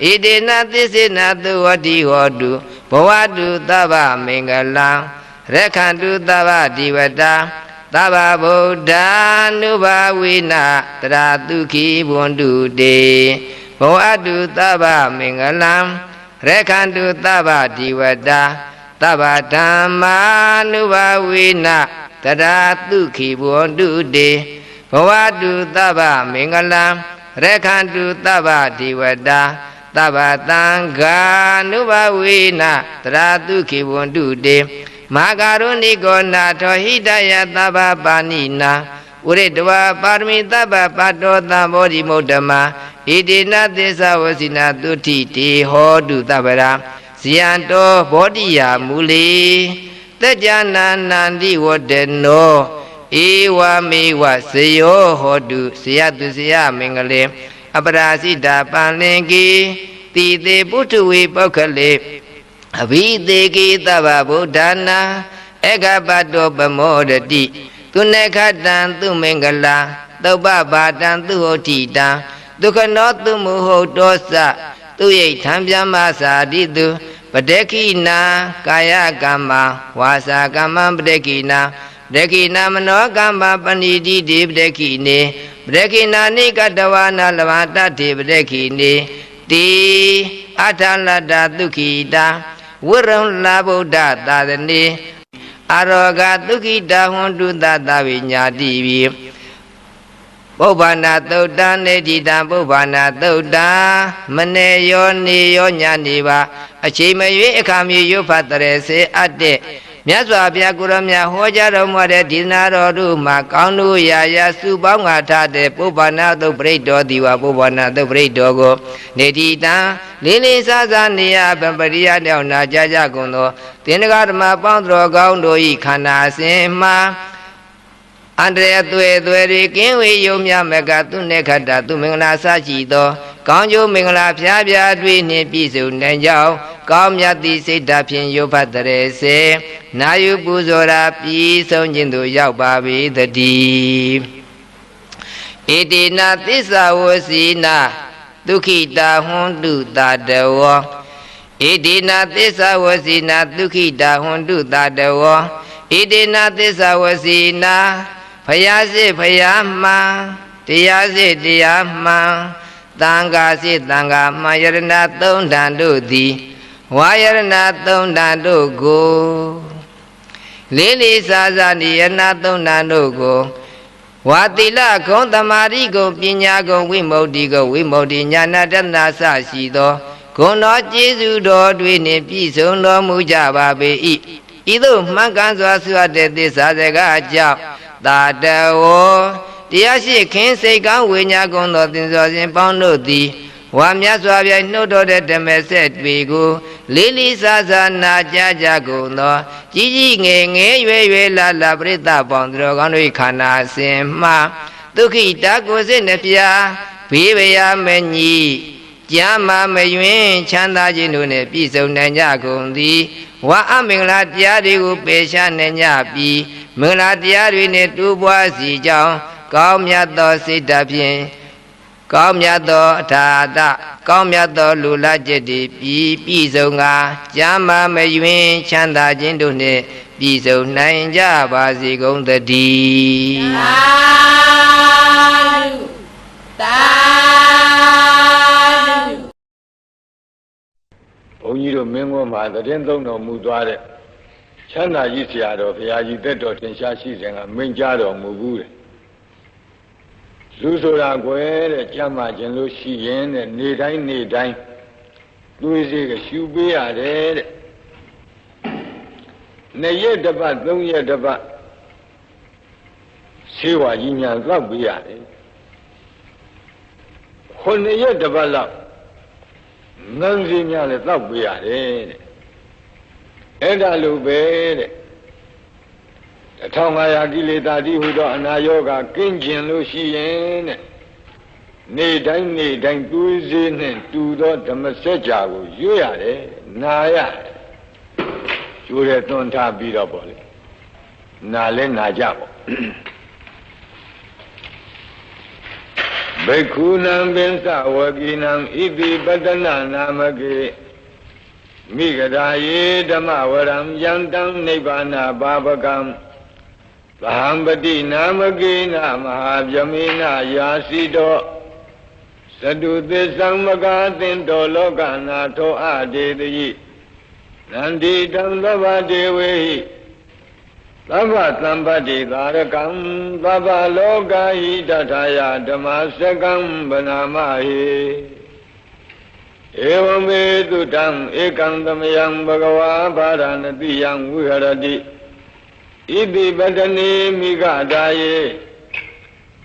ဣတိနာသစ္စေနာသုဝတိဟောတုဘဝတုသဗ္ဗမင်္ဂလံရက္ခန္တုသဗ္ဗဒီဝတာသဗ္ဗဗုဒ္ဓ ानु ဘဝိနာတရာတုခိဘွန်တုတေဘောအတုသဗ္ဗမင်္ဂလံရက္ခန္တုသဗ္ဗဒီဝတာသဗ္ဗဓမ္မာ ानु ဘဝိနာတရာတုခိဘွန်တုတေဘောအတုသဗ္ဗမင်္ဂလံရက္ခန္တုသဗ္ဗဒီဝတာသဗ္ဗသံဃာ ानु ဘဝိနာတရာတုခိဘွန်တုတေမဟာကရုဏိကောနာထောဟိတယသဗ္ဗပါဏိနာဥရိတဝပါရမီသဗ္ဗပါတောသံဘောဓိမုဒ္ဓမာဣတိနသစ္စာဝစီနာတုတိတေဟောတုသဗ္ဗရာဇယံတောဘောဓိယာမူလေတကြနာနန္တိဝတ္တနောဧဝမေဝစေယောဟောတုဇယတုဇယမင်္ဂလေအပရာစိတာပန္လင်ကေတိတေပုထုဝေပောက္ခလေအဘိသေကိသဗ္ဗဗုဒ္ဓနာဧကပတ္တောပမောရတိသူနခတံသူမင်္ဂလာသုပ္ပဘာတံသူဟောတိတံဒုက္ခနောသူမုဟုတ်တောသသူယိထံပြမသာတိတုပတေခိနာကာယကမ္မဝါစာကမ္မပတေခိနာပတေခိနာမနောကမ္မပဏိတိတိပတေခိနေပတေခိနာနိကတဝနာလဝတ္တိပတေခိနေတိအထလတ္တဒုက္ခိတာဝရံလာဗုဒ္ဓသာသနေအာရောဂဒုက္ခိတာဟွန်တုသတဝိညာတိပိပုဗ္ဗနာသုတ်တံနေတိတံပုဗ္ဗနာသုတ်တံမနေယောနေယောညနေပါအချိန်မရွေးအခါမြေရွတ်ဖတ်တရေစေအပ်တဲ့မြတ်စွာဘုရားကိုရောမြတ်ဟောကြားတော်မူတဲ့ဒီနာတော်တို့မှာကောင်းတို့ရာရာစုပေါင်းငါထားတဲ့ပုဗ္ဗနာသုတ်ပရိတ်တော်ဒီဝပုဗ္ဗနာသုတ်ပရိတ်တော်ကိုနေတိတံလေးလေးစားစားနေရပပရိယတောင်နာကြကြကုန်သောတင်္ဂဓမ္မပေါင်းတော်ကောင်းတို့ဤခန္ဓာစဉ်မှာအန္တရာယ်သွေတွေကင်းဝေယုံမြမကသူနေခတ္တသူမင်္ဂလာစရှိသောကောင်းကျိုးမင်္ဂလာဖျားဖျားတွေ့နှင့်ပြည့်စုံနိုင်ကြောင်း ကောင်းမြတ်သည့်စိတ်ဓာတ်ဖြင့်ရုပ်ဖတ်တရေစေနာယုပူဇော်ရာပြီးဆုံးခြင်းသို့ရောက်ပါ၏တည်းဣတိနာသစ္စာဝစီနာဒုက္ခိတာဟွန်တုတာတဝဣတိနာသစ္စာဝစီနာဒုက္ခိတာဟွန်တုတာတဝဣတိနာသစ္စာဝစီနာဖယားစစ်ဖယားမှန်တရားစစ်တရားမှန်သံဃာစစ်သံဃာမှန်ယရဏသုံးဓာန်တို့သည်ဝါယရဏသုံးဓာန်တို့ကိုလေးလေးစားစားနိယနာသုံးဓာန်တို့ကိုဝါတိလဂုံသမာဓိဂုံပညာဂုံဝိမု ക്തി ဂုံဝိမု ക്തി ညာနာတနာစရှိသောဂုဏ်တော်ကျေးဇူးတော်တွေနှင့်ပြည့်စုံတော်မူကြပါပေ၏ဤသို့မှန်ကန်စွာဆွတ်တဲ့သစ္စာစကားကြောင့်သာတဝောတရားရှိခင်စိတ်ကောင်းဝိညာဉ်ကုန်သောသင်္စောစဉ်ပေါင်းတို့သည်ဝါမြတ်စွာဘုရားနှုတ်တော်တဲ့ဓမ္မဆက်တွေကိုလေးလေးစားစားနာကြားကြကုန်သောကြီးကြီးငယ်ငယ်ရွယ်ရွယ်လာလာပရိသတ်ပေါင်းတို့ကောင်းတို့ခန္ဓာစဉ်မှဒုက္ခိတာကိုစိတ်နှပြဘေးဗျာမညီကြမ်းမာမယွင်ချမ်းသာခြင်းတို့နှင့်ပြည့်စုံနိုင်ကြကုန်သည်ဝါအမင်္ဂလာတရားတွေကိုပယ်ရှားနိုင်ကြပြီးမင်္ဂလာတရားတွေနှင့်တူပွားစီကြောင်းကောင်းမြတ်သောစိတ်ဓာတ်ဖြင့်ကောင်းမြတ်သောအထာတကောင်းမြတ်သောလူလာချက်တွေပြည့်စုံကကျမ်းမာမယွင်ချမ်းသာခြင်းတို့နှင့်ပြည့်စုံနိုင်ကြပါစေကုန်သတည်းသာဓုသာဓုဘုန်းကြီးတို့မင်းကွန်းမှာသတင်းသုံးတော်မူသွားတဲ့ချမ်းသာကြီးဆရာတော်ဘုရားကြီးသက်တော်ထင်ရှားရှိစဉ်ကမိန့်ကြားတော်မူဘူးတဲ့လူဆိုတာကွယ်တဲ့ကြမ်းမာခြင်းလို့ရှိရင်တဲ့နေတိုင်းနေတိုင်းသွေးစေးကရှူပေးရတယ်တဲ့2ရက်တစ်ပတ်3ရက်တစ်ပတ်ဆေးဝါးကြီးများသောက်ပေးရတယ်9ရက်တစ်ပတ်လောက်ငန်းစီများလည်းသောက်ပေးရတယ်တဲ့အဲ့ဒါလိုပဲတဲ့1500ကိလေသာတိဟူသောအနာယောဂကင်းကျင်လို့ရှိရင်တဲ့နေတိုင်းနေတိုင်းသွေးစေးနဲ့တူသောဓမ္မစကြာကိုရွတ်ရတယ်နာရတယ်ကျိုးတဲ့သွန်ထားပြီးတော့ပေါ့လေနာလဲနာကြပေါ့ဘိက္ခုနံပင်စဝကိနံဣတိပတနာနာမကေမိဂရာယေဓမ္မဝရံယန္တံနိဗ္ဗာနာဘာပကံသဟံပတိနာမကေနမဟာဗြဟ္မေနယာစီတောသတုသစ္ဆံမကာသင်တောလောကနာထောအဒေတိနန္တိတံသဗ္ဗဒေဝေဟိသဗ္ဗသံပတ္တိသာရကံသဗ္ဗလောကဟိတထာယဓမ္မစကံဗနာမဟိဧဝမေတုတံဧကံသမယံဘဂဝါဗာရဏတိယံဝိဟရတိဣတိပတနေမိဂဒါယေ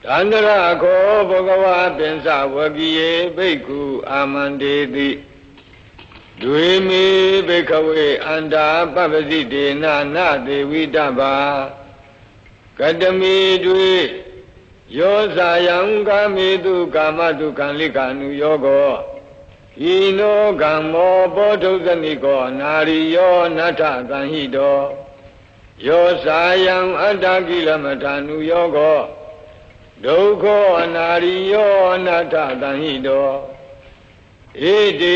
တန္တရခောဘဂဝါပင်စဝကိယေဘိက္ခုအာမန္တေတိဒွေမေဘိက္ခဝေအန္တာပပ္ပစိတေနနာသေဝိတ္တဘာကတမေဒွေယောဇာယံကာမေတုကာမတုခံလိကာနုယောကောဣနောကမ္မောဘောဓုဇနိကောနာရိယောနထသံဟိတောယောဇာယံအတ္တကိလမထာနုယောကောဒုက္ခောအနာရိယောအနတ္ထသံဟိတောဣတိ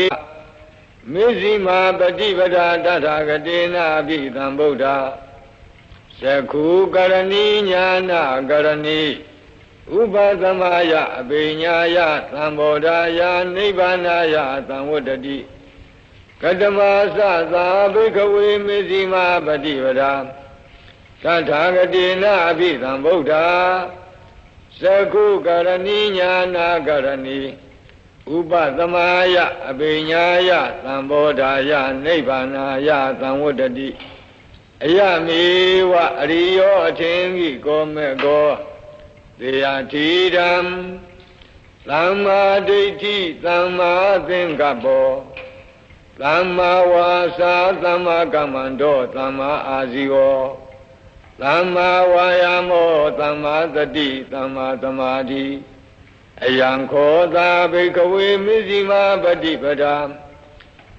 မေဇိမာပฏิပဒါတထာဂတေနာပိသံဗုဒ္ဓသက္ခုကရဏီညာနာကရဏီဥပသမယအဘိညာယသံဘောဓာယနိဗ္ဗာနာယသံဝတ္တတိကတမသသာဘိကဝေမေဇိမာပฏิပဒါတထာဂတေနာပိသံဗုဒ္ဓသက္ခုကရဏီညာနာကရဏီဥပသမယအဘိညာယသံဘောဓာယနိဗ္ဗာနာယသံဝတ္တတိအယမေဝအရိယောအထင်ကြီးကောမေကောသေယတိဓမ္မသမ္မာဒိဋ္ဌိသမ္မာသင်္ကပ္ပောသမ္မာဝါစာသမ္မာကမ္မန္တောသမ္မာအာဇီဝောသမ္မာဝါယာမောသမ္မာသတိသမ္မာသမာဓိအယံခောသာဘိကဝေမေဇိမာပฏิပဒါ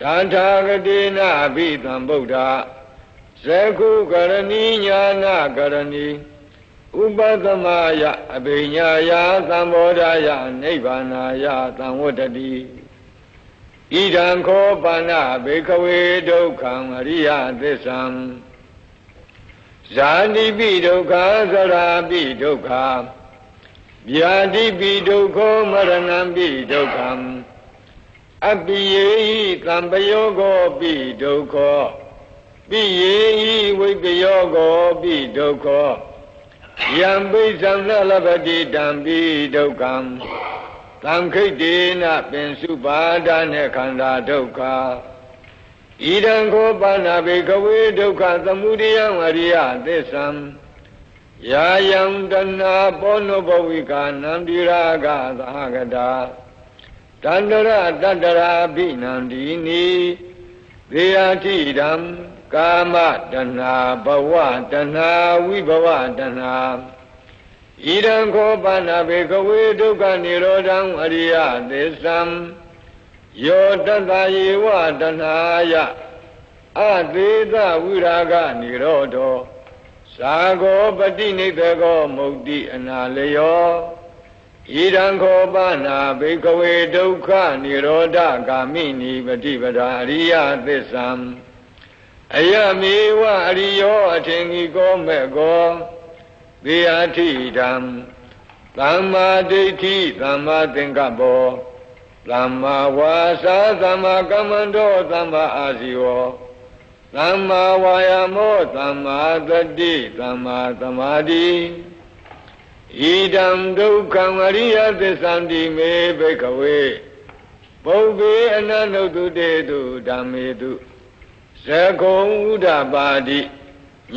ဒါထာဂတိနာအဘိသံဗုဒ္ဓဇကုကရဏီညာနာကရဏီဥပသမယအဘိညာယသံဘောဓာယနိဗ္ဗာနာယသံဝတ္တတိဣဒံခောပါဏဘေခဝေဒုက္ခံအရိယသစ္ဆံဇာတိပိဒုက္ခသရာပိဒုက္ခဗျာတိပိဒုက္ခမရဏံပိဒုက္ခံအပိယေဟိသံပယောဂောပိဒုက္ခပိယေဟိဝိပယောဂောပိဒုက္ခယံပိသံနလပတိတံပိဒုက္ခံသံခိတ္တေနပင်စုပါဒနဲ့ခန္ဓာဒုက္ခဣဒံခောပါဏဘေကဝေဒုက္ခသမုဒယံအရိယသစ္ဆံယာယံတဏပောနုဘဝိကာနံတိရာဂသဟဂတာတန္တရတတ္တရာဘိနန္ဒီနိသေယတိဓမ္ကာမတဏဘဝတဏဝိဘဝတဏဣဒံခောပါဏဘေကဝေဒုက္ခនិရောဓံအရိယသစ္ဆံယောတတယေဝတဏယအသေသဝိရာဂនិရောဓောသာဂောပတိနိဗ္ဗောမုတ်တိအနာလယောဣဒံခောပါဏဘေကဝေဒုက္ခនិရောဓဂာမိနိပฏิပဒါအရိယသစ္ဆံအယမေဝအရိယောအထင်ကြီးကောမဲ့ကောသေယထိဓမ္သမ္မာဒိဋ္ဌိသမ္မာသင်္ကပ္ပောသမ္မာဝါစာသမ္မာကမ္မန္တောသမ္မာအာဇီဝောသမ္မာဝါယာမောသမ္မာသတိသမ္မာသမာဓိဣဒံဒုက္ခံအရိယသစ္ဆံတိမေဘိကဝေပုဗ္ဗေအနန္တုတုတေတုဓမ္မေတုဇဂုံဥဒ္ဓပါတိ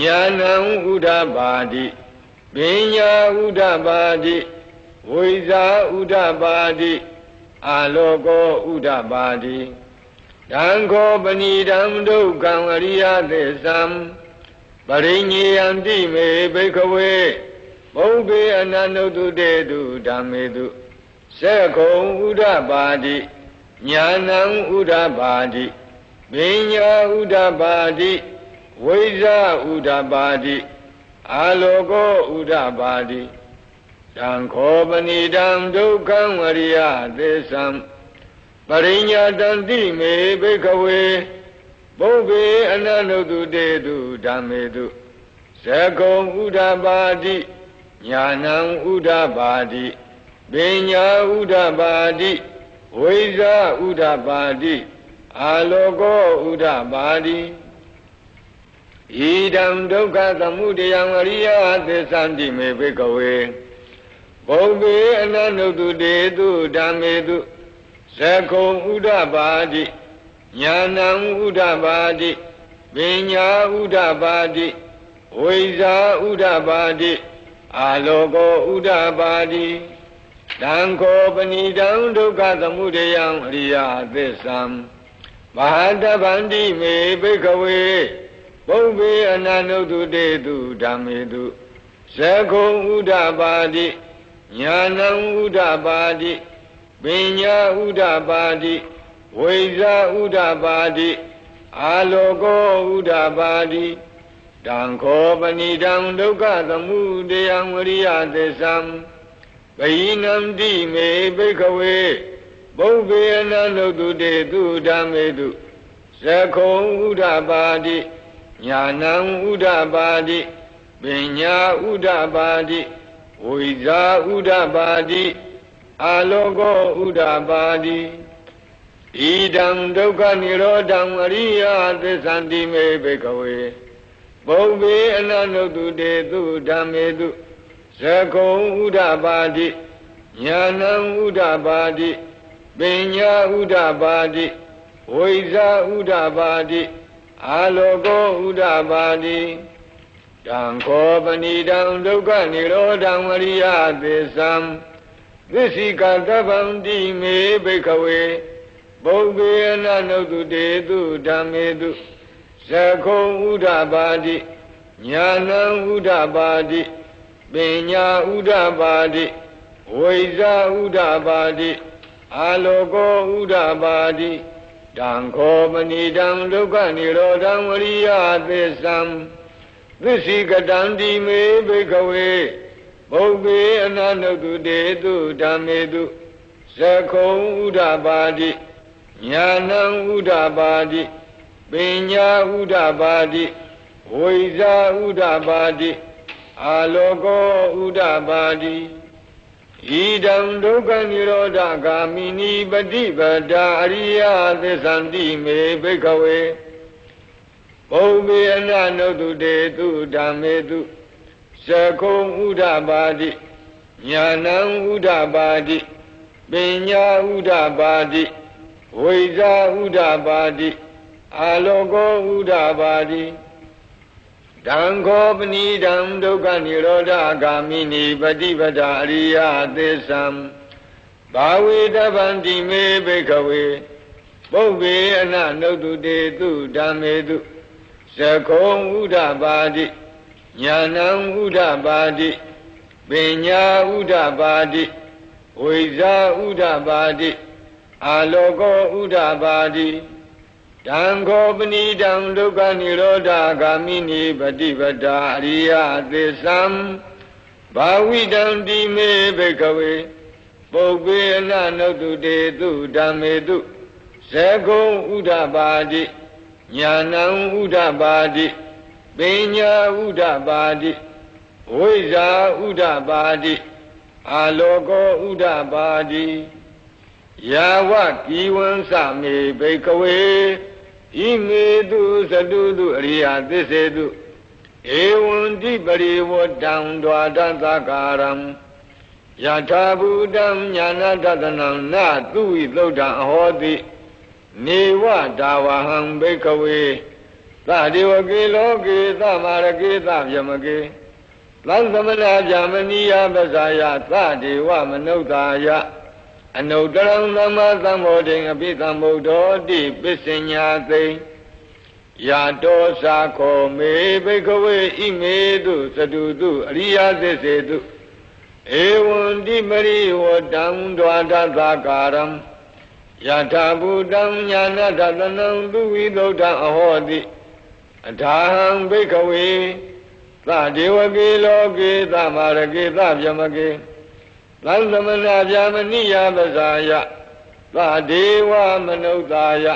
ညာဏံဥဒ္ဓပါတိပညာဥဒ္ဓပါတိဝိဇာဥဒ္ဓပါတိအာလောကောဥဒ္ဓပါတိတံခောပဏိတံဒုက္ခံအရိယသစ္ဆံပရိညေယံတိမေဘိကဝေပုဗ္ဗေအနန္တုတုတေတုဓမ္မေတုဇဂုံဥဒ္ဓပါတိညာဏံဥဒ္ဓပါတိပညာဥဒ္ဓပါတိဝိဇာဥဒ္ဓပါတိအာလောကောဥဒ္ဓပါတိတံခောပဏိတံဒုက္ခံအရိယသစ္ဆံပရိညာတံတိမေဘိကဝေပုဗ္ဗေအနန္တုတုတေတုဓမ္မေတုဇဂုံဥဒ္ဓပါတိညာဏံဥဒ္ဓပါတိပညာဥဒ္ဓပါတိဝိဇာဥဒ္ဓပါတိအာလောကောဥဒ္ဓပါတိဣဒံဒုက္ခသမုဒယံအရိယသစ္ဆံတိမေဘိကဝေပုဗ္ဗေအနန္တုတုတေတုဓမ္မေတုဇဂုံဥဒ္ဓပါတိညာဏံဥဒ္ဓပါတိပညာဥဒ္ဓပါတိဝိဇာဥဒ္ဓပါတိအာလောကောဥဒ္ဓပါတိတံခောပဏိတံဒုက္ခသမုဒယံအရိယသစ္ဆံမဟာတဗန္တိမေဘိကဝေပုဗ္ဗေအနန္တုတုတေတုဓမ္မေတုဇဂုံဥဒ္ဓပါတိညာဏံဥဒ္ဓပါတိပညာဥဒ္ဓပါတိဝိဇာဥဒ္ဓပါတိအာလောကောဥဒ္ဓပါတိတံခောပဏိတံဒုက္ခသမုဒယံဝရိယသစ္ဆံဘိနံတိမေဘိကဝေပုဗ္ဗေအနန္တုတုတေတုဓမ္မေတုဇဂုံဥဒ္ဓပါတိညာဏံဥဒ္ဓပါတိပညာဥဒ္ဓပါတိဝိဇာဥဒ္ဓပါတိအာလောကောဥဒ္ဓပါတိဣဒံဒုက္ခនិရောဓံအရိယသစ္ဆံတိမေဘိကဝေပုဗ္ဗေအနန္တုတုတေတုဓမ္မေတုဇဂုံဥဒ္ဓပါတိညာဏံဥဒ္ဓပါတိပညာဥဒ္ဓပါတိဝိဇာဥဒ္ဓပါတိအာလောကောဥဒ္ဓပါတိတံခောပဏိတံဒုက္ခនិရောဓံအရိယသစ္ဆံသစ္စိကသဗ္ဗံတိမေဘိကဝေပုဗ္ဗေအနန္တုတုတေတုဓမ္မေတုဇဂုံဥဒ္ဓပါတိညာဏံဥဒ္ဓပါတိပညာဥဒ္ဓပါတိဝိဇာဥဒ္ဓပါတိအာလောကောဥဒ္ဓပါတိ တံခောပဏိတံဒုက္ခនិရောဓံဝရိယသစ္ဆံသစ္စိကတံတိမေဘိကဝေဘုဗ္ဗေအနန္တုတေတုဓမ္မေတုသခုံဥဒ္ဓပါတိညာဏံဥဒ္ဓပါတိပညာဥဒ္ဓပါတိဝိဇာဥဒ္ဓပါတိအာလောကောဥဒ္ဓပါတိဣဒံဒုက္ခនិရောဓဂာမိနိပฏิပဒါအရိယသစ္ဆန္တိမေဘိကဝေဘုဗ္ဗေအနန္တုတေတုဓမ္မေတုသခုံဥဒ္ဓပါတိညာဏံဥဒ္ဓပါတိပညာဥဒ္ဓပါတိဝိဇာဥဒ္ဓပါတိအာလောကောဥဒ္ဓပါတိတံခောပဏိတံဒုက္ခនិရောဓဂာမိနိပฏิပဒါအရိယသစ္ဆံဘာဝေတဗန္တိမေဘိကဝေပုဗ္ဗေအနန္တုတေတုဓမ္မေတုသခုံဥဒ္ဓပါတိညာဏံဥဒ္ဓပါတိပညာဥဒ္ဓပါတိဝိဇာဥဒ္ဓပါတိအာလောကောဥဒ္ဓပါတိတံခောပဏိတံဒုက္ခនិရောဓဂာမိနိပฏิပဒါအရိယသစ္ဆံဘာဝိတံတိမေဘိကဝေပုဗ္ဗေအနန္တုတေတုဓမ္မေတုသခုံဥဒ္ဓပါတိညာဏံဥဒ္ဓပါတိပညာဥဒ္ဓပါတိဝိဇာဥဒ္ဓပါတိအာလောကောဥဒ္ဓပါတိယာဝကိဝံသမေဘိကဝေဣမေတုသတုတုအရိယသစ္စေတုဧဝံတိပရိဝတ္တံဒွါဒသကာရံယထာဘူတံညာနာတတနံနသုဝိသုဒ္ဓံအဟောတိနေဝဒါဝဟံဘိကဝေသဒေဝကေလောကေသမရကေသဗျမကေသံသမဏဗျာမနိယပဇာယသဒေဝမနုဿာယအနုတရံသမ္မာသမ္ဗောဓိအပိသမ္ဗုဒ္ဓောတိပစ္စညာသိယာတောသာခောမေဘိကဝေဣမေတုသတုတုအရိယသစ္စေတုဧဝံတိပရိဝတ္တံဒွါဒသကာရံယထာဘူတံညာနာတတနံသူဝိသုဒ္ဓံအဟောတိအထာဟံဘိကဝေသဒေဝကေလောကေသမရကေသဗျမကေသံသမဏဗျာမနိယပဇာယသဒေဝမနုဿာယ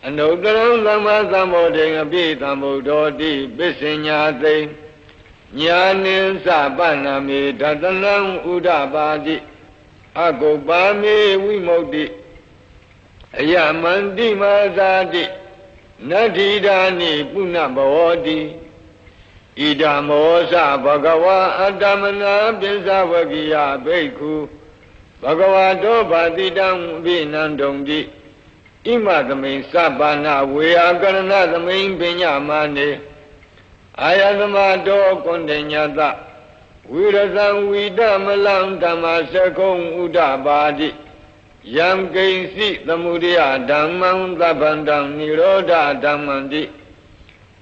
အနုတရံသမ္မာသမ္ဗောဓိအပိသမ္ဗုဒ္ဓောတိပစ္စညာသိညာနိသပန္နမေဒတနံဥဒ္ဓပါတိအကုပ္ပါမေဝိမု ക്തി အယမန္တိမာဇာတိနတ္ထိဒာနိပုဏ္ဏဘောတိဣဒံမောသဘဂဝါအတ္တမနာပိစ္ဆဝကိယဘိက္ခုဘဂဝါတောဘာတိတံအဘိနန္တုံတိဣမသမိန်သဗ္ဗနာဝေယကရဏသမိန်ပညာမာနေအာယသမတောကွန်တညတဝိရဇံဝိတမလံဓမ္မစကုံဥဒ္ဓပါတိယံကိဉ္စိသမုဒယဓမ္မံသဗ္ဗန္တံនិရောဓဓမ္မံတိ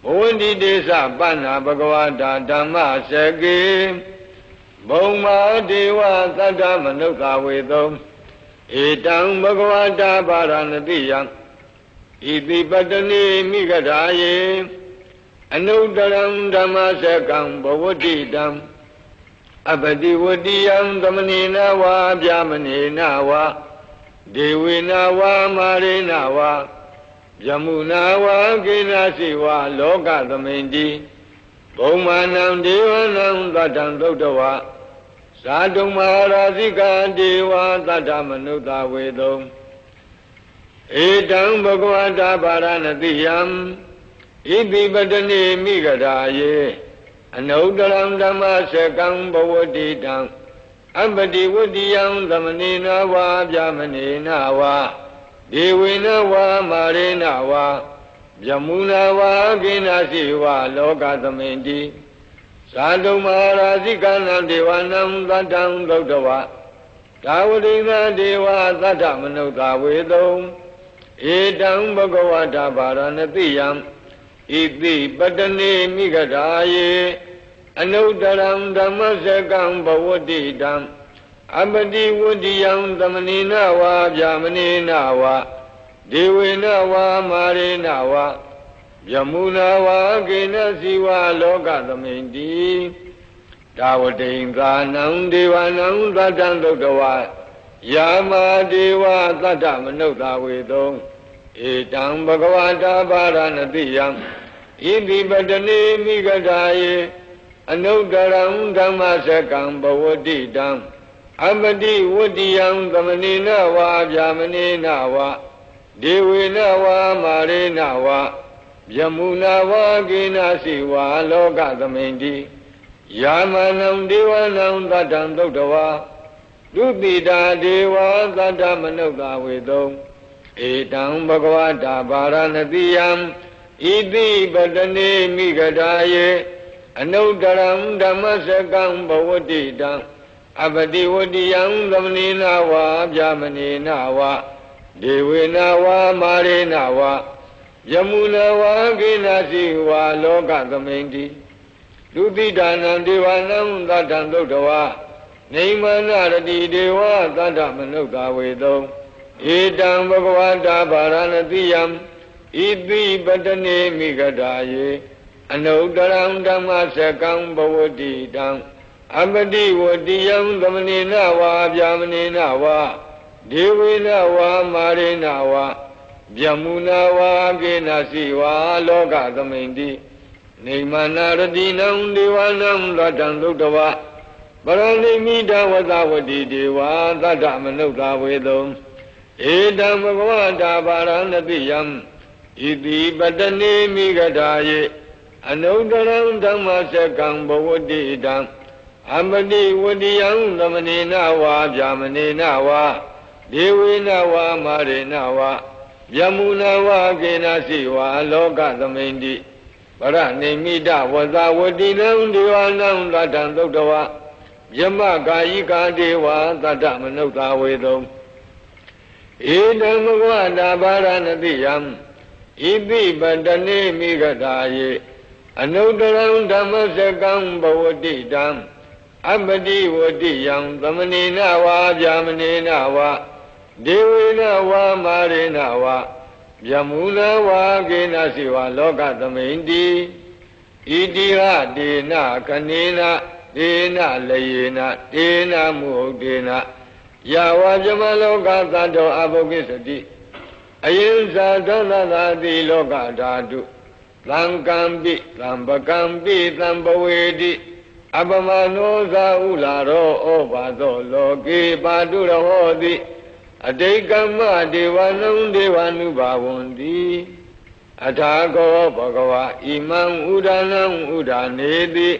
ဘဝန္တိတေသပန္နာဘဂဝတာဓမ္မစကေဘုံမာဒေဝသတ္တမနုဿဝေသောဧတံဘဂဝတာပါရဏတိယံဣတိပတ္တနိမိဂဓာယေအနုတရံဓမ္မစကံဘဝတိတံအပတိဝတိယံသမဏေနဝါဗျာမနေနဝါဒေဝေနဝါမာရေနဝါယမုနာဝါကိနာစီဝါလောကသမိန်တိဘုံမာနံဒေဝနံသတ္တံသုတ္တဝါဇာတုမဟာရာဇိကဒေဝသတ္တမနုဿဝေသောဧတံဘဂဝတာပါရဏတိယံဣတိပတ္တနိမိဂဓာယေအနုတရံဓမ္မစကံဘဝတိတံအပတိဝတိယံသမဏေနဝါဗျာမနေနဝါဒေဝေနဝါမာရေနဝါယမုနာဝါကိနာစီဝါလောကသမိန်တိဇာတုမဟာရာဇိကနံဒေဝနံသတ္တံသုတ္တဝါဒါဝတိနာဒေဝသတ္တမနုဿဝေသောဧတံဘဂဝတာပါရဏတိယံဣတိပတ္တနိမိဂဓာယေအနုတရံဓမ္မစကံဘဝတိတံအပတိဝတိယံသမဏေနဝါဗျာမနေနဝါ ဒေဝေနဝါမာရေနဝါယမုနာဝါကေနစီဝါလောကသမိန်တိဒါဝတိံသာနံဒေဝနံသတ္တံသုတ်တဝါယာမဒေဝသတ္တမနုဿာဝေတုံဧတံဘဂဝတာပါရဏတိယံဣတိပတနေမိဂဒာယေအနုတ္တရံဓမ္မစကံဘဝတိတံအပတိဝတ္တိယံသမဏေနဝါဗျာမဏေနဝါဒေဝေနဝါမာရေနဝါယမုနာဝါကေနစီဝါလောကသမိန်တိယာမနံဒေဝနံသတ္တံသုတ်တဝါဒုတိတာဒေဝသတ္တမနုဿာဝေတုံဧတံဘဂဝတာပါရဏတိယံဣတိပတနေမိဂဒာယေအနုတ္တရံဓမ္မစကံဘဝတိတံအပတိဝတ္တိယံသမဏေနဝါဗျာမဏေနဝါဒေဝေနဝါမာရေနဝါယမုနာဝါကေနစီဝါလောကသမိန်တိဒုတိတာနံဒေဝနံသတ္တံသုတ်တဝါနေမနာရတိဒေဝသတ္တမနုဿာဝေတုံဧတံဘဂဝတာပါရဏတိယံဣတိပတနေမိဂဒာယေအနုတ္တရံဓမ္မစကံဘဝတိတံအပတိဝတ္တိယံသမဏေနဝါဗျာမဏေနဝါဒေဝေနဝါမာရေနဝါယမုနာဝါကေနစီဝါလောကသမိန်တိနေမနာရတိနံဒေဝနံသတ္တံသုတ်တဝါပရဏိမိတဝသဝတိဒေဝသတ္တမနုဿာဝေတုံဧတံဘဂဝတာပါရဏတိယံဣတိပတနေမိဂဒာယေအနုတ္တရံဓမ္မစကံဘဝတိတံအမတိဝတ္တိယံသမဏေနဝါဗျာမဏေနဝါဒေဝေနဝါမာရေနဝါယမုနာဝါကေနစီဝါလောကသမိန်တိပရဏိမိတဝသဝတိနံဒေဝနံသတ္တံသုတ်တဝါယမကာယိကာဒေဝသတ္တမနုဿာဝေတုံဧတံဘဂဝတာပါရဏတိယံဣတိပတနေမိဂဒာယေအနုတ္တရံဓမ္မစကံဘဝတိတံအပတိဝတ္တိယံသမဏေနဝါဗျာမဏေနဝါဒေဝေနဝါမာရေနဝါယမုနာဝါကေနစီဝါလောကသမိန်တိဣတိဟဒေနခနေနဒေနလယေနဒေနမုဟုတ်ဒေနယဝါဇမလောကသတ္တောအဘုကိစ္စတိအယင်ဇာသနသာတိလောကဓာတုသံကံပိသံပကံပိသံပဝေတိအပမနောဇာဥလာရောဩဘာသောလောကေပါတုရဟောတိအတိတ်ကမ္မဒေဝနံဒေဝ ानु ဘာဝန္တိအထာကောဘဂဝါဣမံဥဒနံဥဒနေတိ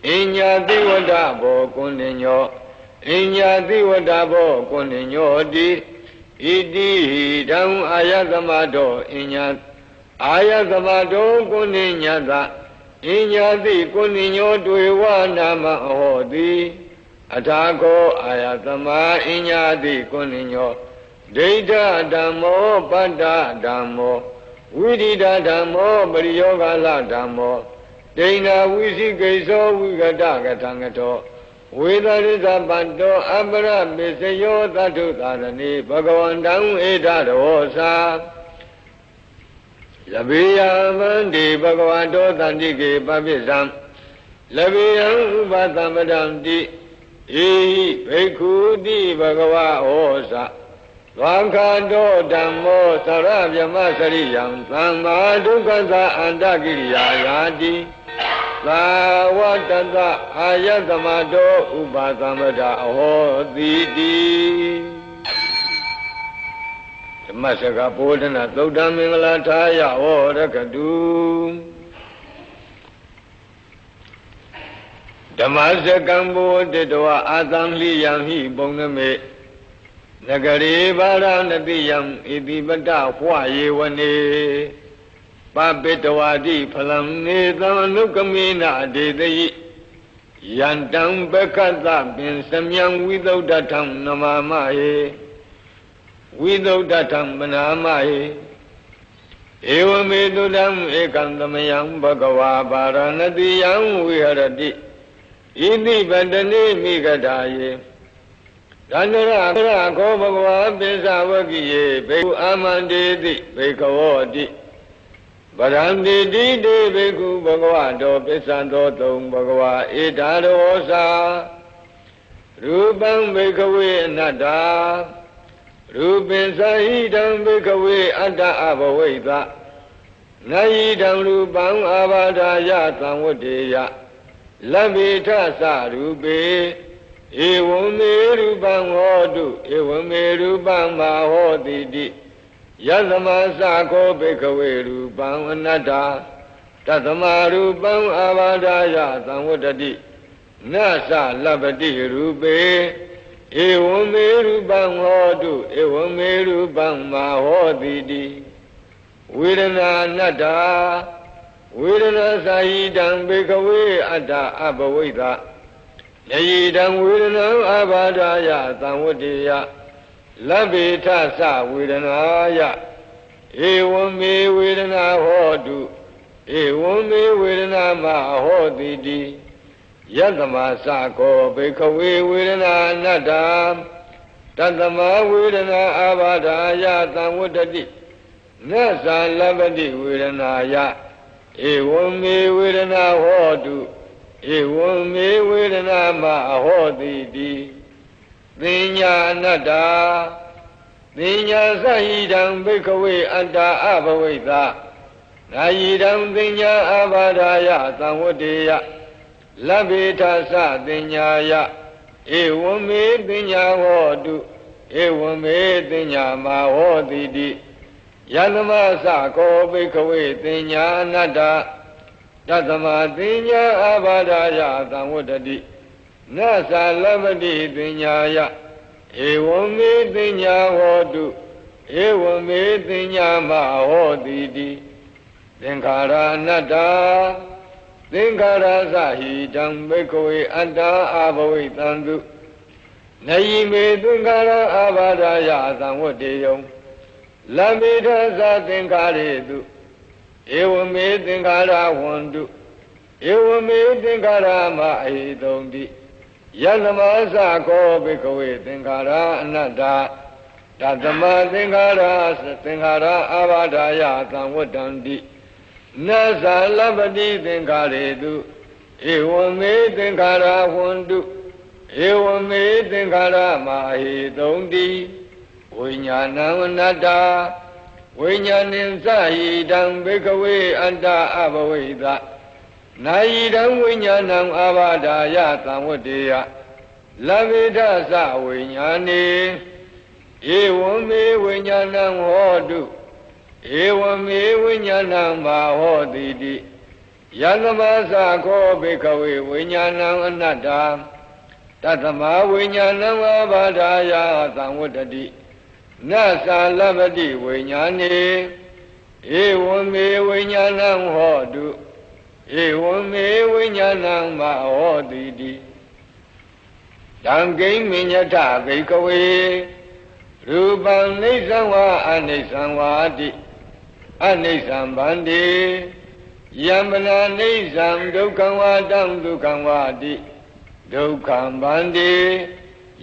အညညာတိဝဒဘောကုဏ္ဏညောအညညာတိဝဒဘောကုဏ္ဏညောတိဣတိဟိတံအာယသမတောအညညာအာယသမတောကုဏ္ဏညတအညညာတိကုဏ္ဏညောတွေဝနာမဟောတိအထာကောအာယသမအညညာတိကုဏ္ဏညောဒိဋ္ဌဓမ္မောပတ္တဓမ္မောဝိရိဒဓမ္မောပရိယောဂလဓမ္မောဒိဏဝိသိကိသောဝိကတကထံကတောဝေဒရိသပတ္တောအပရပိစယောသတ္ထုသာရဏိဘဂဝန္တံဧတရောသာလဘေယမန္တိဘဂဝတောတန္တိကေပပိသံလဘေယံဥပသမတံတိဧဟိဘိက္ခုတိဘဂဝါဟောသဝံခာတောဓမ္မောသရဗျမစရိယံသမ္မာဒုက္ခသအန္တကိရိယာယာတိသာဝတ္တအာယသမတောဥပါသမတအဟောတိတိဓမ္မစကဘောဓနာသုဒ္ဓမင်္ဂလာထာယဟောရကတုဓမ္မစကံဘောတိတဝအာသံလိယံဟိပုံနမေနဂရေဘာရဏတိယံဣတိပတ္တဟွာယေဝနေပပိတဝါတိဖလံနေသံအနုကမေနဒေတိယန္တံပက္ခတပင်စမြံဝိသုဒ္ဓထံနမမဟေဝိသုဒ္ဓထံမနာမဟေဧဝမေတုတံဧကံသမယံဘဂဝါပါရဏတိယံဝိဟရတိဣတိပတ္တနေမိဂဒာယေ ဒန္တရခောဘဂဝါပိစ္ဆဝကိယေဘေကုအာမန္တေတိဘေကဝောတိဗရံတိတိတေဘေကုဘဂဝတောပိစ္ဆံသောတုံဘဂဝါဧတာရောသာရူပံဘေကဝေအနတ္တာရူပင်္စဟိတံဘေကဝေအတ္တအဘဝိသနာယိတံရူပံအာဘာဒာယသံဝတ္တေယလဗ္ဗေထသရူပေဧဝံမေရူပံဟောတုဧဝံမေရူပံမဟောတိတိယသမသခောဘေကဝေရူပံအနတ္တတသမရူပံအာဘာဒာယသံဝတ္တိနသလဗ္ဗတိရူပေဧဝံမေရူပံဟောတုဧဝံမေရူပံမဟောတိတိဝေဒနာအနတ္တဝေဒနာသာယိတံဘေကဝေအတ္တအဘဝိသယယိတံဝေဒနာအာဘာဒာယသံဝတ္တေယလဗ္ဗေထသဝေဒနာယဧဝံမေဝေဒနာဟောတုဧဝံမေဝေဒနာမဟောတိတိယသမသကောဘေကဝေဝေဒနာအနတ္တတသမဝေဒနာအာဘာဒာယသံဝတ္တိနသလဗ္ဗတိဝေဒနာယဧဝံမေဝေဒနာဟောတုဧဝံမေဝေဒနာမဟောတိတိသင်ညာအနတ္တသင်ညာသဟိတံဘေကဝေအတ္တအဘဝိသနာယိတံသင်ညာအာဘာဒာယသံဝတ္တေယလဗ္ဗေထသသင်ညာယဧဝံမေသင်ညာဟောတုဧဝံမေသင်ညာမဟောတိတိယသမသကောဘေကဝေသင်ညာအနတ္တတသမသင်ညာအာဘာဒာယသံဝတ္တိနသလဗ္ဗတိသင်ညာယဧဝံမေသင်ညာဟောတုဧဝံမေသင်ညာမဟောတိတိသင်္ခါရအနတ္တသင်္ခါရသဟိတံဘေကဝေအတ္တအဘဝိတံတုနယိမေသင်္ခါရအာဘာဒာယသံဝတ္တေယံလဗ္ဗေထသသင်္ခါရေတုဧဝမေသင်္ခါရဝန္တုဧဝမေသင်္ခါရမအဟိတုံတိယသမသကောဘေကဝေသင်္ခါရအနတ္တတသမသင်္ခါရအာဘာဒာယသံဝတ္တံတိနသလဗ္ဗတိသင်္ခါရေတုဧဝမေသင်္ခါရဝန္တုဧဝမေသင်္ခါရမအဟိတုံတိဝိညာဏံအနတ္တဝိညာဏင်သဟိတံဘေကဝေအတ္တအဘဝိသနာယိတံဝိညာဏံအာဘာဒာယသံဝတ္တေယလဗ္ဗေထသဝိညာဏေဧဝံမေဝိညာဏံဟောတုဧဝံမေဝိညာဏံဘာဟောတိတိယသမသခောဘေကဝေဝိညာဏံအနတ္တတသမဝိညာဏံအာဘာဒာယသံဝတ္တိနသလဗ္ဗတိဝိညာဏေဧဝံမေဝိညာဏံဟောတုဧဝံမေဝိညာဏံမဟောတိတိတံကိဉ္မိညထဘေကဝေရူပံနိစ္စံဝါအနိစ္စံဝါတိအနိစ္စံဗန္တိယံပနာနိစ္စံဒုက္ခံဝါတံဒုက္ခံဝါတိဒုက္ခံဗန္တိ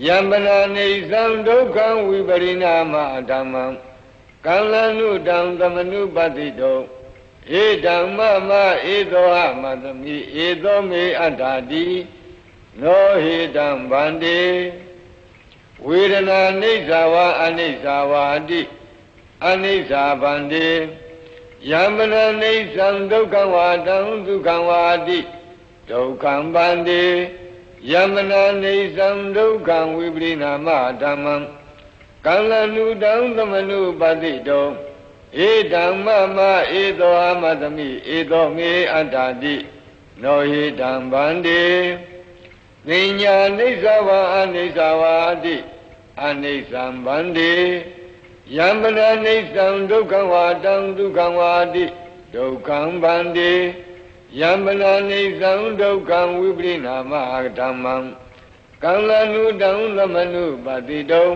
ယံပနာနိစ္စံဒုက္ခံဝိပရိနာမဓမ္မံကံလနုတံသမနုပတိတောဧဓမ္မမဧသောဟမသမိဧသောမေအတ္တာတိနောဟိတံဗန္တိဝေဒနာနိစ္စဝါအနိစ္စဝါတိအနိစ္စဗန္တိယံပနာနိစ္စံဒုက္ခံဝါတံဒုက္ခံဝါတိဒုက္ခံဗန္တိယမနာနိစ္စံဒုက္ခံဝိပရိနာမဓမ္မံကံလနုတံသမနုပတိတောဧဓမ္မမဧသောအမသမိဧသောမေအတ္တာတိနောဟိတံဗန္တိသင်ညာနိစ္စဝါအနိစ္စဝါတိအနိစ္စံဗန္တိယမနာနိစ္စံဒုက္ခံဝါတံဒုက္ခံဝါတိဒုက္ခံဗန္တိယံပနာနိစ္စံဒုက္ခံဝိပရိနာမဓမ္မံကံလနုတံသမနုပတိတော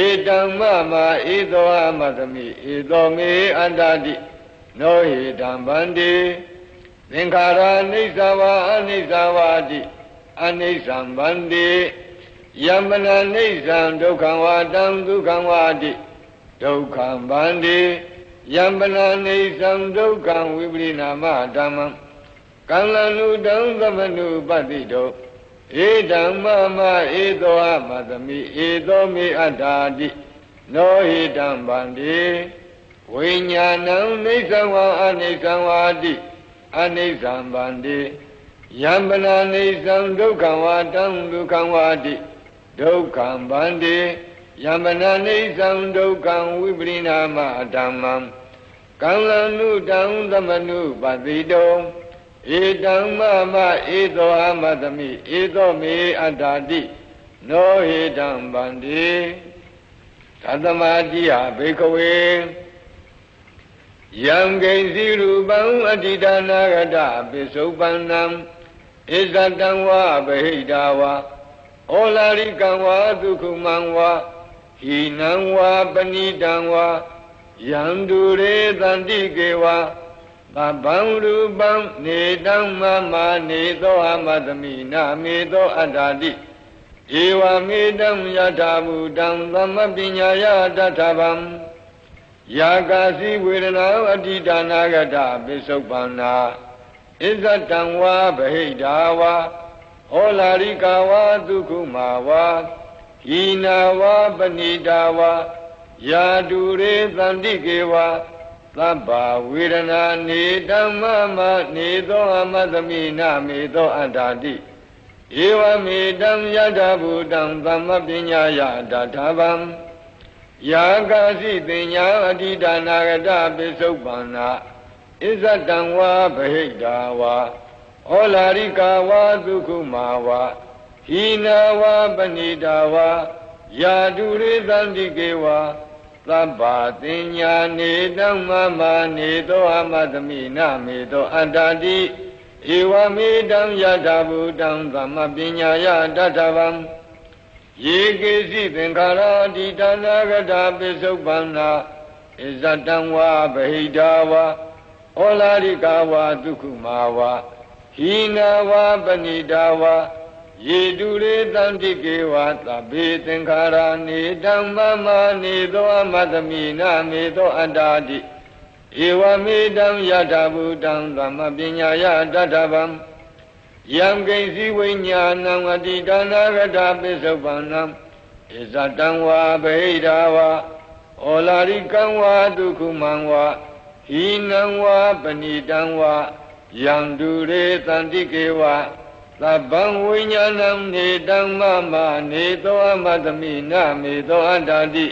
ဧတံမမဧသောအမသမိဧသောမေအတ္တတိနောဟိတံဗန္တိသင်္ခါရနိစ္စဝါအနိစ္စဝါတိအနိစ္စံဗန္တိ ယမနာနိစ္စံဒုက္ခံဝါတံဒုက္ခံဝါတိဒုက္ခံဗန္တိယမနာနိစ္စံဒုက္ခံဝိပရိနာမဓမ္မံကံလနုတံသမနုပတ္တိတောဧတံမမဧသောအမသမိဧသောမေအတ္တာတိနောဟိတံဗန္တိဝိညာဏံနိစ္စဝါအနိစ္စဝါတိအနိစ္စံဗန္တိယမနာနိစ္စံဒုက္ခံဝါတံဒုက္ခံဝါတိဒုက္ခံဗန္တိယမနာနိစ္စံဒုက္ခံဝိပရိနာမဓမ္မံကံလနုတံသမနုပတ္တိတောဧတံမမဧသောအမသမိဧသောမေအတ္တာတိနောဟိတံဗန္တိသတ္တမတိယဘေကဝေယံဂိဉ္စီရူပံအတ္တိဒါနာဂတပိစုပန္နံဣဇတံဝါဗဟိတာဝါဩလာရိကံဝါဒုက္ခမံဝါဟိနံဝါပဏိတံဝါယံတုရေတန္တိကေဝါသဗ္ဗံရူပံနေတံမမနေသောအမသမိနာမေသောအတ္တာတိဧဝမေတံယထာဘူတံသမ္မပညာယတထဗံယာကာစီဝေဒနာအတ္တိဒါနာဂတပိစုပန္နာဣဇတံဝါဗဟိတာဝါဩလာရိကဝါဒုက္ခမဝါဟိနာဝါပဏိတာဝါယာတုရေသန္တိကေဝါသဗ္ဗဝေဒနာနေဓမ္မမနေသောအမသမိနာမေသောအတ္တာတိဧဝမေတံယထာဘူတံသမ္မပညာယတထဗံယာကာစီပညာအတ္တိဒါနာဂတပိစုပန္နာဣဇတံဝါဗဟိတာဝါဩလာရိကဝါဒုက္ခမဝါဟိနာဝါပဏိတာဝါယာတုရေသန္တိကေဝါသဗ္ဗတင်ညာနေတံမမနေသောအမသမိနာမေသောအတ္တာတိဧဝမေတံယထာဘူတံသမ္မပညာယတထဗံယေကေစီသင်္ခါရအတ္တိဒါနာဂတပိစုပန္နာဣဇတံဝါဗဟိတာဝါဩလာရိကဝါဒုက္ခမဝါဟိနာဝါပဏိတာဝါယေတုရေတန္တိကေဝါသဗ္ဗေသင်္ခါရနေဓမ္မမနေသောအမသမိနာမေသောအတ္တာတိဧဝမေတံယထာဘူတံသမ္မပညာယတထဗံယံဂိဉ္စီဝိညာဏံအတ္တိဒါနာဂတပိစုပန္နံဣဇတံဝါဗဟိတာဝါဩလာရိကံဝါဒုက္ခမံဝါဟိနံဝါပဏိတံဝါယံတုရေသန္တိကေဝါသဗ္ဗံဝိညာဏံနေတံမမနေသောအမသမိနာမေသောအတ္တာတိ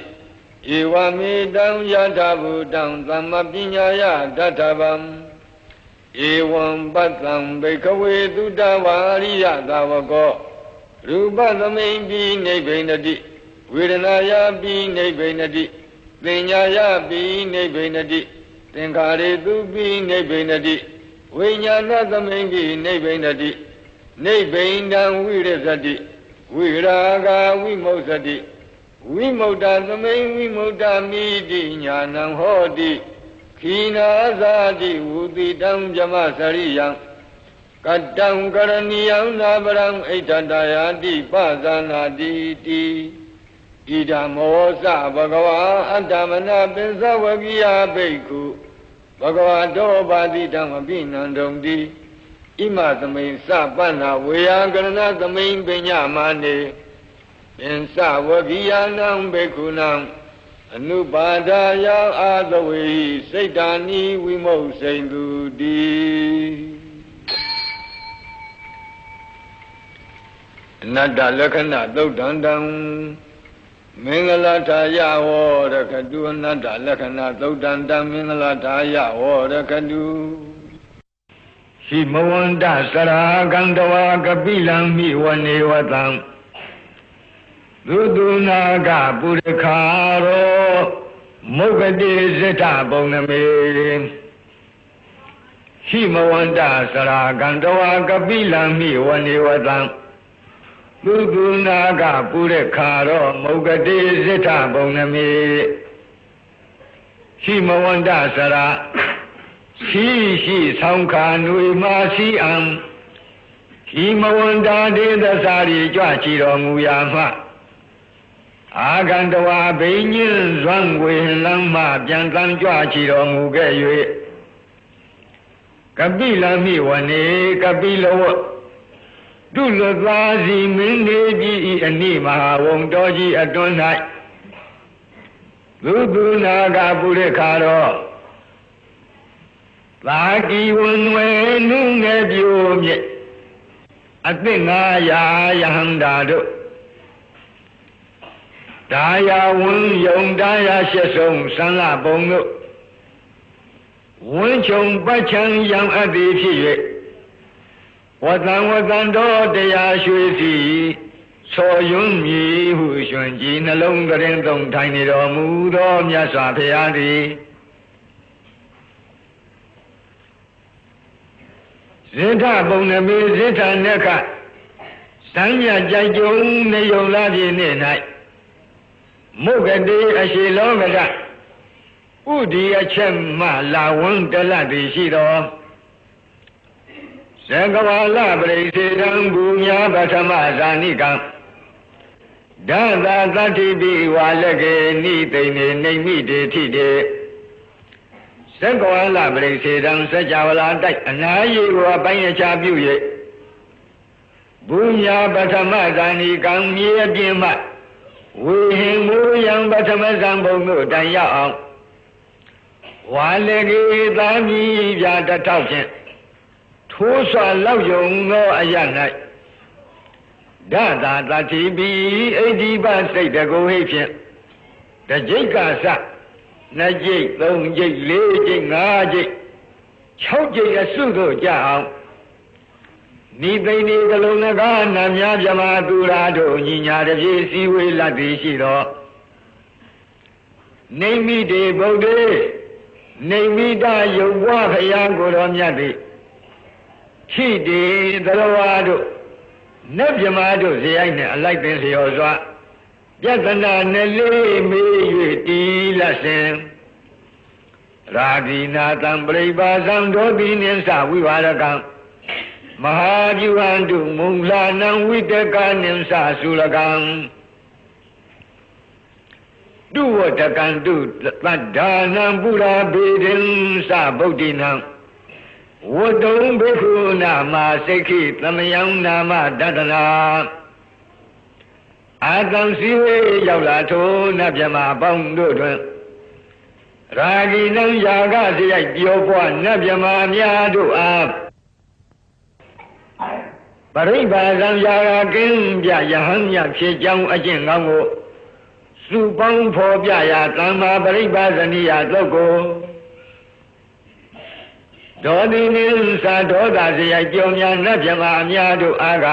ဧဝမေတံယထာဘူတံသမ္မပညာယတထဗံဧဝံပတ္တံဘေကဝေသုတဝါရိယသာဝကောရူပသမိန်ပိနိဗ္ဗိနတိဝေဒနာယပိနိဗ္ဗိနတိပညာယပိနိဗ္ဗိနတိသင်္ခါရေသူပိနိဗ္ဗိနတိဝိညာဏသမိန်ပိနိဗ္ဗိနတိနိဗ္ဗိန္ဒံဝိရဇတိဝိရာဂဝိမု ဿတိဝိမု ddha သမိန်ဝိမု ddha မိတိညာဏံဟောတိခိနာဇာတိဝုတိတံဇမစရိယံကတံကရဏီယံနာပရံဣဋ္ဌတယာတိပဇာနာတိတိဣဒံမောစဘဂဝါအတ္တမနာပိစဝကိယဘိက္ခုဘဂဝါတောပါတိတံအပိနန္တုံတိဣမသမိန်စပန္နာဝေယကရဏသမိန်ပညာမာနေပင်စဝကိယနံဘိက္ခုနံအနုပါဒာယအာသဝေစိတ်တာနိဝိမုတ်စိန်သူတိအနတ္တလက္ခဏာသုတ်တန္တံမင်္ဂလထာယဝရခတုအနတ္တလက္ခဏာသုတ်တန္တံမင်္ဂလထာယဝရခတုဟိမဝန္တစရာကန္တဝါကပိလံမိဝနေဝတံသုတုနာကပုရခာရောမုဂတိဇိတပုံနမေဟိမဝန္တစရာကန္တဝါကပိလံမိဝနေဝတံသုတုနာကပုရခာရောမုဂတိဇိတပုံနမေဟိမဝန္တစရာရှိဆောင်ခာနွေမာရှိအံဟ ခိမဝန္တာဒေသစာရီကြွချီတော်မူရာမှအာဂန္တဝါဘိညင်းဇွမ်းဝေလမ်းမှပြန်တန်းကြွချီတော်မူခဲ့၍ကပိလမိဝနေကပိလဝတုလသာစီမင်းနေကြီးဤအနိမဟာဝုံတော်ကြီးအတွန်း၌သုသူနာဂပုရိခါတော်သာကီဝန်ဝဲနုငယ်ပြိုမြစ်အသင့်900ယဟန္တာတို့ဒါယာဝန်းယုံဒါယာရှစ်ဆုံးသံဃဘုံတို့ဝန်းချုံပတ်ချံယံအပ်သည်ဖြစ်၍ဝတံတော်တရားရွှေစီဆော်ယွန်းမြည်ဟုရွှင်ကြည်နှလုံးကရင်သုံးထိုင်နေတော်မူသောမြတ်စွာဘုရားသည်ဇိထပုံနမေဇိထနက္ခစံမြကြိုက်ကြုံနေယုံလာပြည့်နေ့၌မုဂတိအရှိလောကဥဒီအချက်မှလာဝန်းတလသည်ရှိတော်သကဝါလပရိစေတံဘူညာပထမဇာနိကံဒသသတ္တိပိဝါလကေနိသိနေနေမိတေထိတေသကဝါလပရိစေတံစัจ java လာတိုက်အနာယေကိုအပိုင်းအခြားပြု၍ဘူညာပထမဇာနိကံမြေအပြင်မှဝေဟင်မူယံပထမဇံဘုံတို့တိုင်ရောက်အောင်ဝါလကေသာမီပြတစ်ထောက်ဖြင့်ထိုးစွာလောက်ယုံသောအရ၌ဒသသတိပိဣတိပစိတ်တကိုဟိဖြင့်တကြိတ်ကစ2ကြိတ်3ကြိတ်4ကြိတ်5ကြိတ်6ကြိတ်အစုတို့ကြအောင်နိသိဏီကလုံးငကားနာများပြမသူရာတို့ညီညာတပြေစည်းဝေးလက်သည်ရှိသောနေမိတေဗုဒ္ဓေနေမိတယုတ်ဝဖယားကိုတော်မြတ်သည်ခိတေသရဝါတို့နတ်မြမတို့ဇေယိုက်နှင့်အလိုက်ပင်လျော်စွာပြဿနာနဲ့လေးမေး၍တီလစဉ်ရာဂိနာတံပရိပါဇံဒောတိနိသဝိဝါရကံမဟာပြုဟန္တုမုံလာနံဝိတကနိသသုလကံတုဝတကံတုသတ္ဒါနံပုရာဘေဒင်သဗုဒ္ဓိနံဝတ္တုံဘိက္ခုနာမစိက္ခိသမယံနာမတတနာအာတံစီဝေရောက်လာထိုနတ်မြမအပေါင်းတို့တွင်ရာဂိနံယာကစရိုက်ပြောပွားနတ်မြမများတို့အားပရိပါဇံယာကကင်းပြယဟန်မြဖြစ်ကြောင်းအကျင့်ကောင်းကိုစုပေါင်းဖော်ပြရာသမ္မာပရိပါဇနိယသုတ်ကိုဒေါတိနိသဒေါသစရိုက်ကြောင်းများနတ်မြမအများတို့အားက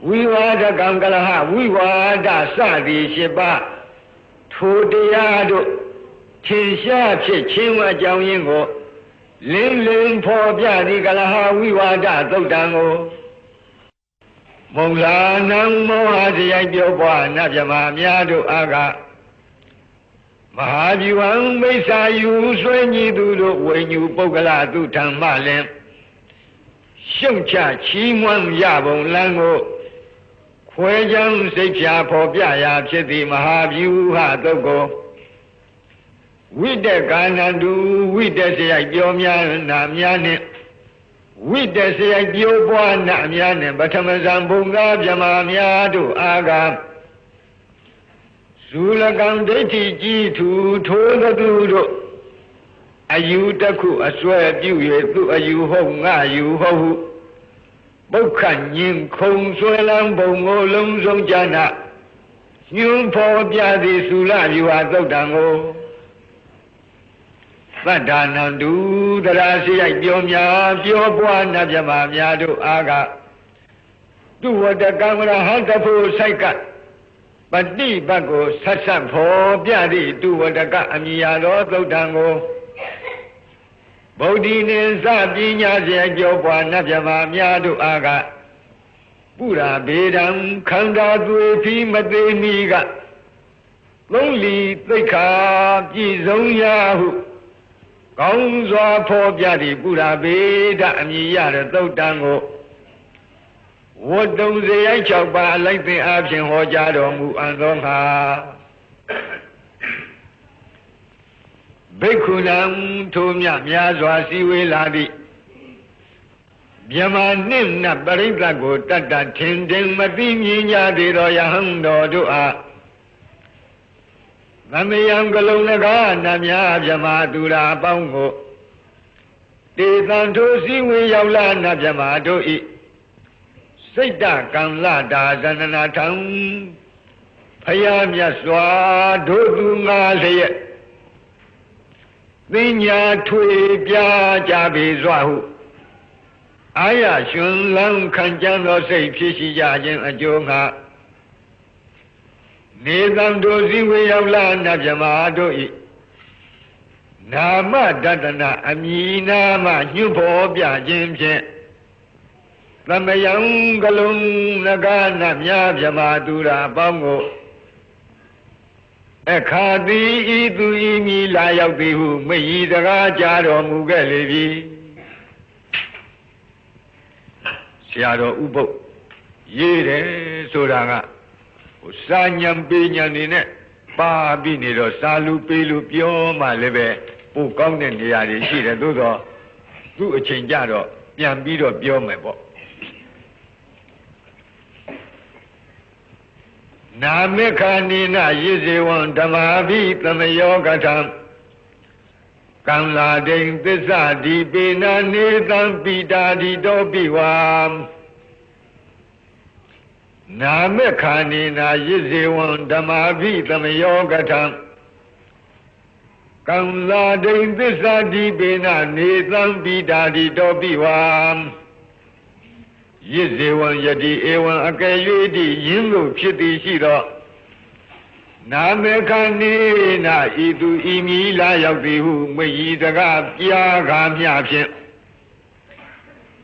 ဝိဝါဒကံကလဟဝိဝါဒစသည်8ပါးထိုတရားတို့ထင်ရှားဖြစ်ခြင်းဝအကြောင်းရင်းကိုလင်းလင်းဖော်ပြသည့်ကလဟဝိဝါဒသုတ်တံကိုမုံလာနံမောဟစရိုက်ပြောပွားနတ်မြမအများတို့အားကမဟာဗျူဟံမိစ္ဆာယူဆွေးညီသူတို့ဝိညာဉ်ပုဂ္ဂလသူထံမှလည်းရှုံချချီးမွမ်းရပုံလမ်းကိုခွဲချမ်းစိတ်ဖြာဖော်ပြရာဖြစ်သည့်မဟာဗျူဟသုတ်ကိုဝိတကာနန္တုဝိတစရိုက်ပြောများနာများနှင့်ဝိတစရိုက်ပြောပွားနာများနှင့်ပထမဇံဘုံကားမြမများတို့အားကဇူလကံဒိဋ္ဌိကြီးထူထိုးသူတို့အယူတစ်ခုအစွဲပြု၍သူအယူဟုတ်ငါယူဟုတ်ဟုပုခ္ခညင်ခုံဆွဲလန်းဘုံကိုလုံးစုံကြနာညွန်းဖော်ပြသည်သုလဗျူဟာသုတ်တံကိုသတ္တာနန္တုတရာစိရိုက်ပြောများပြောပွားနတ်မြမများတို့အားကသူဝတ္တကံရဟတဖို့ဆိုင်ကပฏิပတ်ကိုဆက်ဆက်ဖော်ပြသည့်သူဝတ္တကအမိယာတော်သုတ်တံကိုဗုဒ္ဓိနိသပညာစေကြောပွားနတ်မြမများတို့အားကပုရာဘေဒံခန္ဓာသွေဖီမသေးမီကသုံးလီသိက္ခာပြည့်စုံရာဟုကောင်းစွာဖော်ပြသည့်ပုရာဘေဒအမိရတဲ့သုတ်တံကို ဝတ်တုံစရိုက်6ပါးအလိုက်သင်အားဖြင့်ဟောကြားတော်မူအပ်သောငါဘိက္ခုနံထိုမြတ်များစွာစည်းဝေးလာသည့်မြမနှင့်နတ်ပရိသတ်ကိုတတ်တတ်ထင်ထင်မသိမြင်ကြသေးသောယဟန်တော်တို့အားသမယံကလုံးလကားနတ်များမြမသူရာအပေါင်းကိုတေသံထိုစည်းဝေးရောက်လာနတ်မြမတို့ဤစိတ်တကံလတာဇန္နနာထံဖယားမြတ်စွာတို့သူငါလျက်သိညာထွေပြကြပေစွာဟုအာရရှင်လန်းခံကြံသောစိတ်ဖြစ်ရှိကြခြင်းအကျိုးငါနေသံတို့စည်းဝေးရောက်လာနတ်မြမတို့ဤနာမတတနာအမည်နာမညွှန်ဖော်ပြခြင်းဖြင့်သမယံကလုံးနဂနတ်များမြမသူရာအပေါင်းကိုအခါတိဤသူဤမီလာရောက်သည်ဟုမိဤစကားကြားတော်မူခဲ့လေပြီဆရာတော်ဥပုပ်ရေးတယ်ဆိုတာကစာညံပေးညံနေနဲ့ပါပြီးနေတော့စာလူပေးလူပြောမှလည်းပဲပိုကောင်းတဲ့နေရာတွေရှိတယ်သို့တော့သူ့အချိန်ကြတော့ပြန်ပြီးတော့ပြောမယ်ပေါ့နာမေခာနိနယေဇေဝံဓမ္မာဘိသမယောကထံကံလာဒိန်သစ္စာဒီပေနာနေသံပိတာဒီတောပိဝါနာမေခာနိနယေဇေဝံဓမ္မာဘိသမယောကထံကံလာဒိန်သစ္စာဒီပေနာနေသံပိတာဒီတောပိဝါရစ်ဇေဝံယတိဧဝံအကယ်၍တိယင်းသို့ဖြစ်သည်ရှိသောနာမေခဏိနာဤသူဤမီလာရောက်သည်ဟုမိဤတကားပြာခါမြဖြင့်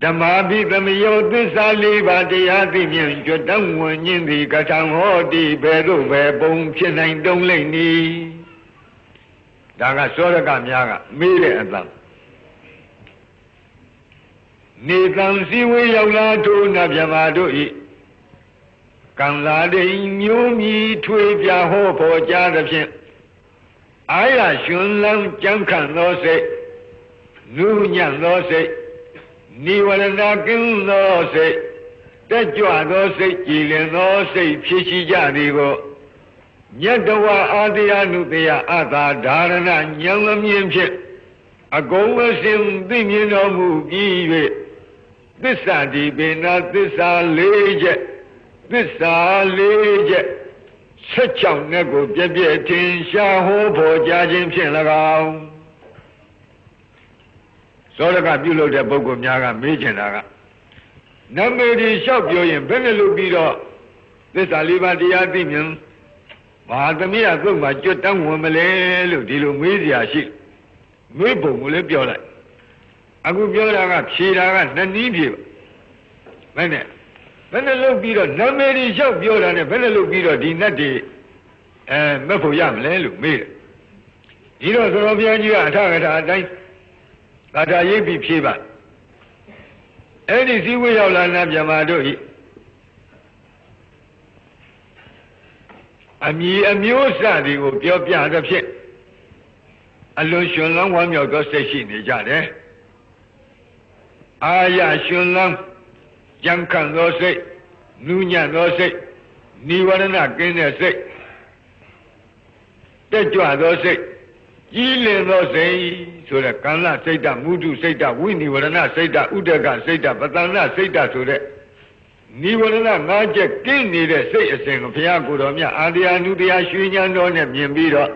ဓမ္မာဘိသမယောသစ္စာ၄ပါးတရားသိမြင်ကြွတံဝင်ခြင်းသည်ကထံဟောတိဘယ်သို့ပဲပုံဖြစ်နိုင်တုံးလိမ့်နီဒါကစောရကများကမေးတဲ့အတန်နေသံစည်းဝေးရောက်လာထိုနတ်မြမတို့ဤကံလာဒိန်မျိုးမြည်ထွေပြဟောပေါ်ကြားသဖြင့်အာရရှင်လန်းကြံခံသောစိတ်နုညံ့သောစိတ်နိဝရဏကင်းသောစိတ်တက်ကြွသောစိတ်ကြည်လင်သောစိတ်ဖြစ်ရှိကြသည်ကိုမြတ်တဝအာတရားနုတရားအသာဓာရဏဉာဏ်အမြင်ဖြင့်အကုန်အစင်သိမြင်တော်မူပြီး၍သစ္စာဒီပေနာသစ္စာ၄ချက်သစ္စာ၄ချက်16နဲ့ကိုပြည့်ပြည့်ထင်ရှားဟောပေါ်ကြားခြင်းဖြင့်၎င်းသောရကပြုလုပ်တဲ့ပုဂ္ဂိုလ်များကမေးချင်တာကနမေဒီလျှောက်ပြောရင်ဘယ်နဲ့လုပ်ပြီးတော့သစ္စာ၄ပါးတရားသိမြင်မဟာသမီးကသုတ်မှာကြွတန်းဝင်မလဲလို့ဒီလိုမေးစရာရှိမေးပုံကိုလည်းပြောလိုက်အခုပြောတာကဖြေတာကနှစ်နည်းဖြေပါဘယ်နဲ့လုပ်ပြီးတော့နာမည်ကြီးလျှောက်ပြောတာနဲ့ဘယ်နဲ့လုပ်ပြီးတော့ဒီနတ်တွေမက်ဖို့ရမလဲလို့မေးတယ်ဒီတော့သတော်ဘုရားကြီးကအထကထာအတိုင်းသာထာရိပ်ပြီးဖြေပါအဲ့ဒီစည်းဝေးရောက်လာနတ်မြမတို့ဤအမည်အမျိုးအစတွေကိုပြောပြသဖြင့်အလွန်ရှင်လန်းဝမ်းမြောက်သောစိတ်ရှိနေကြတယ်အာရရှင်လန်းကြံခံသောစိတ်နူးညံ့သောစိတ်နိဝရဏကင်းတဲ့စိတ်တက်ကြွသောစိတ်ကြီးလင်သောစိတ်ဆိုတဲ့ကံလစိတ်တမုဒုစိတ်တဝိနိဝရဏစိတ်တဥဒကစိတ်တပတန္နစိတ်တဆိုတဲ့နိဝရဏ၅ချက်ကင်းနေတဲ့စိတ်အစဉ်ကိုဘုရားကိုယ်တော်မြတ်အာတရားနုတရားရွှေဉာဏ်တော်နဲ့မြင်ပြီးတော့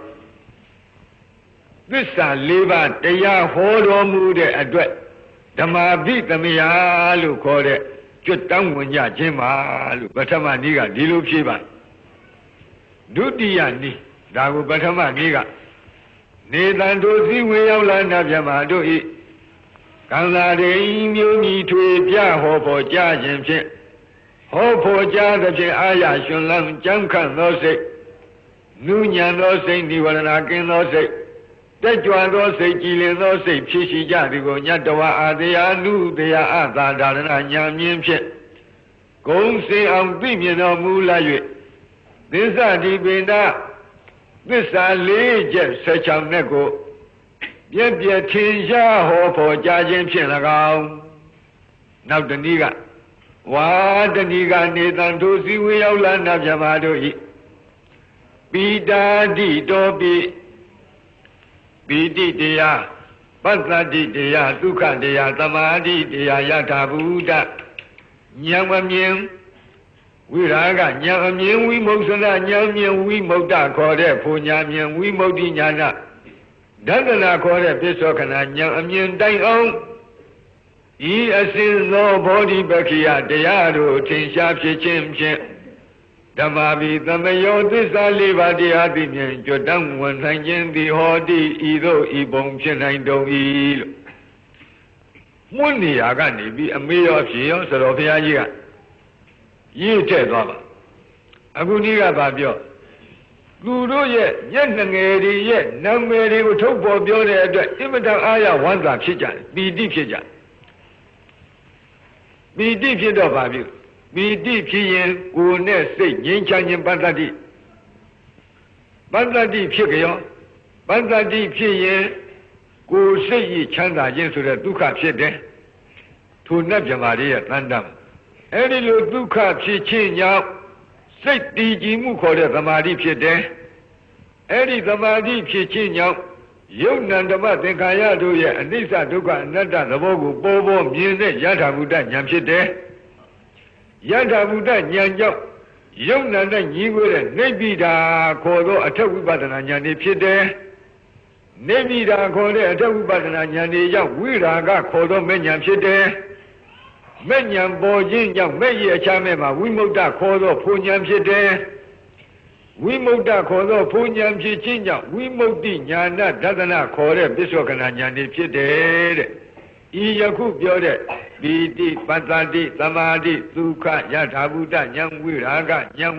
သစ္စာ၄ပါးတရားဟောတော်မူတဲ့အတွက်ဓမ္မာဘိသမယလို့ခေါ်တဲ့ကျွတ်တောင်းဝင်ကြခြင်းပါလို့ပထမနည်းကဒီလိုဖြေပါဒုတိယနည်းဒါကိုပထမနည်းကနေတန်တို့စည်းဝေရောက်လာနတ်မြမတို့ဤကံလာတိမျိုးမြည်ထွေပြဟောပေါ်ကြားခြင်းဖြင့်ဟောပေါ်ကြားသဖြင့်အာရရှင်လန်းကြံခန့်သောစိတ်နုညံသောစိတ်နိဝရဏကင်းသောစိတ်တက်ကြွသောစိတ်ကြည်လင်သောစိတ်ဖြစ်ရှိကြသည်ကိုညတဝအာတရားနုတရားအသာဒါရဏဉာဏ်မြင်ဖြင့် ဂုံစင်အောင်သိမြင်တော်မူလာ၍သစ္စာဒီပိဏသစ္စာ၄ချက်16နဲ့ကိုပြည့်ပြည့်ထင်ရှားဟောဖို့ကြားခြင်းဖြင့်၎င်းနောက်တနည်းကဝါတနည်းကနေတန်ထိုစီဝေရောက်လာနာပြမတို့ဤပိတာတိတောပိပိတိတရားပတ္တတိတရားဒုက္ခတရားသမာဓိတရားယထာဘူတဉာဏ်မမြင်ဝိရာဂဉာဏ်အမြင်ဝိမုတ်သနာဉာဏ်မြင်ဝိမုတ်တခေါ်တဲ့ဖူညာမြင်ဝိမုတ်တိညာနာဒသနာခေါ်တဲ့ပစ္စောခဏဉာဏ်အမြင်တိုင်အောင်ဤအစဉ်သောဘောဓိပက္ခိယတရားတို့ထင်ရှားဖြစ်ခြင်းဖြင့်ဓမ္မဘိသမယောသစ္စာ၄ပါးတရားသိမြင်ကြွတန်းဝန်နိုင်ခြင်းသည်ဟောတိဤသို့ဤပုံဖြစ်နိုင်တုံ၏လို့မွန်းနေရာကနေပြီးအမေရောဖြစ်ရောဆိုတော့ဘုရားကြီးကရေးထည့်သွားပါအခုဒီကပါပြောသူတို့ရဲ့မျက်နှငယ်တွေရဲ့နာမည်တွေကိုထုတ်ပေါ်ပြောတဲ့အတွက်အင်မတန်အားရဝမ်းသာဖြစ်ကြတယ်ပီတိဖြစ်ကြတယ်ပီတိဖြစ်တော့ပါပြီပီတိဖြစ်ရင်ကိုယ်နဲ့စိတ်ငြိမ်းချမ်းခြင်းပတ္တတိဖြစ်ကြောပတ္တတိဖြစ်ရင်ကိုယ်စိတ်ရချမ်းသာခြင်းဆိုတဲ့ဒုက္ခဖြစ်တယ်ထိုနတ်မြမာလေးရဲ့တန်တမ်းအဲ့ဒီလိုဒုက္ခဖြစ်ခြင်းကြောင့်စိတ်တည်ကြည်မှုခေါ်တဲ့သမာဓိဖြစ်တယ်အဲ့ဒီသမာဓိဖြစ်ခြင်းကြောင့်ယုတ်နံဓမ္မသင်္ခါရတို့ရဲ့အနိစ္စဒုက္ခအနတ္တသဘောကိုပေါ်ပေါ်မြင်တဲ့ယထာဘုဒ္ဓဉာဏ်ဖြစ်တယ်ယထာဘုဒ္ဓဉာဏ်ကြောင့်ယုတ်နံနဲ့ညီကိုတဲ့နိဗ္ဗိဒာခေါ်သောအထက်ဝိပဿနာဉာဏ်တွေဖြစ်တယ်နိဗ္ဗိဒာခေါ်တဲ့အထက်ဝိပဿနာဉာဏ်တွေကြောင့်ဝိရာဂခေါ်သောမဲ့ဉာဏ်ဖြစ်တယ်မဲ့ဉာဏ်ပေါ်ခြင်းကြောင့်မဲ့ရဲ့အခြားမဲ့မှာဝိမု ക്ത ခေါ်သောဖူဉာဏ်ဖြစ်တယ်ဝိမု ക്ത ခေါ်သောဖူဉာဏ်ဖြစ်ခြင်းကြောင့်ဝိမု ക്തി ဉာဏဒသနာခေါ်တဲ့ပစ္စောကနာဉာဏ်တွေဖြစ်တယ်တဲ့ဤယခုပြောတဲ့ပီတိပတ္တတိသမာဓိဒုက္ခယထာဘုဒ္ဓဉာဏ်ဝိရာဂဉာဏ်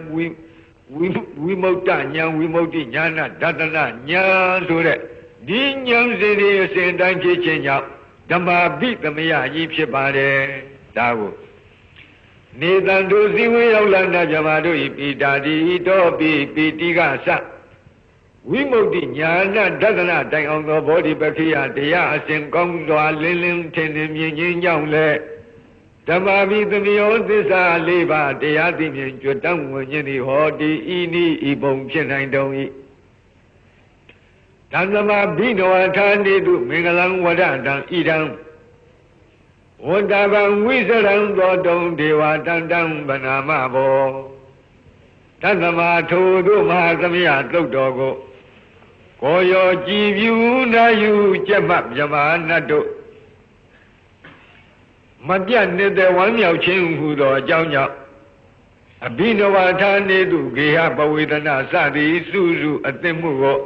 ဝိမု ക്ത ဉာဏ်ဝိမု ക്തി ဉာဏဒသနာဉာဏ်ဆိုတဲ့ဒီဉာဏ်စဉ်တွေအစဉ်တိုင်းဖြစ်ခြင်းကြောင့်ဓမ္မဘိသမယကြီးဖြစ်ပါတယ်ဒါကိုနေတန်တို့စီဝေရောက်လာနာပြမတို့ဤပိတာတိတောပိပိတိကသဝိမု ക്തി ဉာဏဒသနာတိုင်အောင်သောဘောဓိပက္ခိယတရားအစဉ်ကောင်းစွာလင်းလင်းထင်ထင်မြင်ခြင်းကြောင့်လည်းဓမ္မဘိသမယောသစ္စာ၄ပါးတရားသိမြင်ကြွတန်းဝင်ခြင်းသည်ဟောတိဤနိဤပုံဖြစ်နိုင်တုံ၏ဓမ္မဘိနဝထာနေတုမင်္ဂလံဝဒတံဣဒံဝတ္တဗံဝိစရံသောတုံဒေဝတန္တံဗနာမဘောတသမထိုတို့မဟာသမယသုတ်တော်ကိုကိုရောကြည်ပြူနာယူကျက်မှမြမနတ်တို့မပြတ်နေတဲ့ဝမ်းမြောက်ခြင်းဟူသောအကြောင်းကြောင့်အဘိနဝထာနေတုဂေဟပဝေဒနာစသည်စုစုအသင့်မှုကို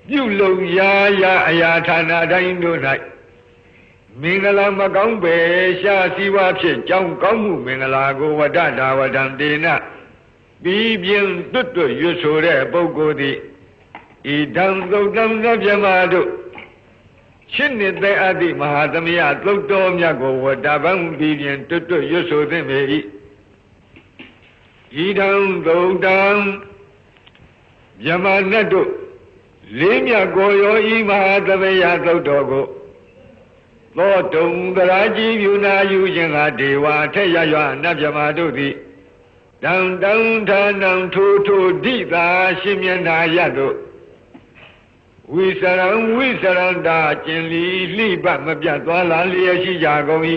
ပြုလုပ်ရာရာအရာဌာနတိုင်းတို့၌မင်္ဂလာမကောင်းပဲရှားစီဝါဖြင့်ကြောင်းကောင်းမှုမင်္ဂလာကိုဝတ္တဒါဝတံတေနပြီးပြင်းတွတ်တွတ်ရွတ်ဆိုတဲ့ပုဂ္ဂိုလ်သည်ဣဒံသုတ်တံသဗ္ဗမတို့ရှင်းနေတဲ့အာတိမဟာသမယသုတ်တော်မြတ်ကိုဝတ္တဗံပြီးပြင်းတွတ်တွတ်ရွတ်ဆိုသင့်ပေ၏ဣဒံသုတ်တံမြမနတ်တို့လေးမြတ်ကိုရောဤမဟာသမယသုတ်တော်ကိုသောတုံသရာကြီးပြုနာယူခြင်းကဒေဝထက်ရရွနတ်မြမတို့သည်တံတံဌာနံထိုထိုဒိသာရှင်မျက်နာရတို့ဝိစရံတာကျင်လီလှိပတ်မပြတ်သွားလာလျက်ရှိကြကုန်၏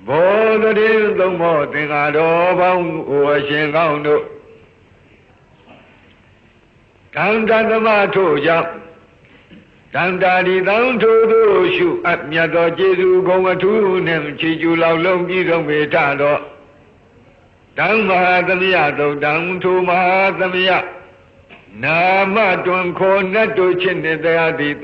ဘောဓတိသုံးမောသင်္ဃာတော်ပေါင်းအိုအရှင်ကောင်းတို့တံတသမထို့ကြောင့်တန္တာဒီတံထိုတို့ရှုအပ်မြတ်သောကျေးဇူးဂုဏ်အထူးနှင့်ချီးကျူးလောက်လုံးပြည့်စုံပေထသောဓမ္မဟာသမယသုတ်တံထိုမဟာသမယနာမတွင်ခေါ်နတ်တို့ချင်းတဲ့တရားသည်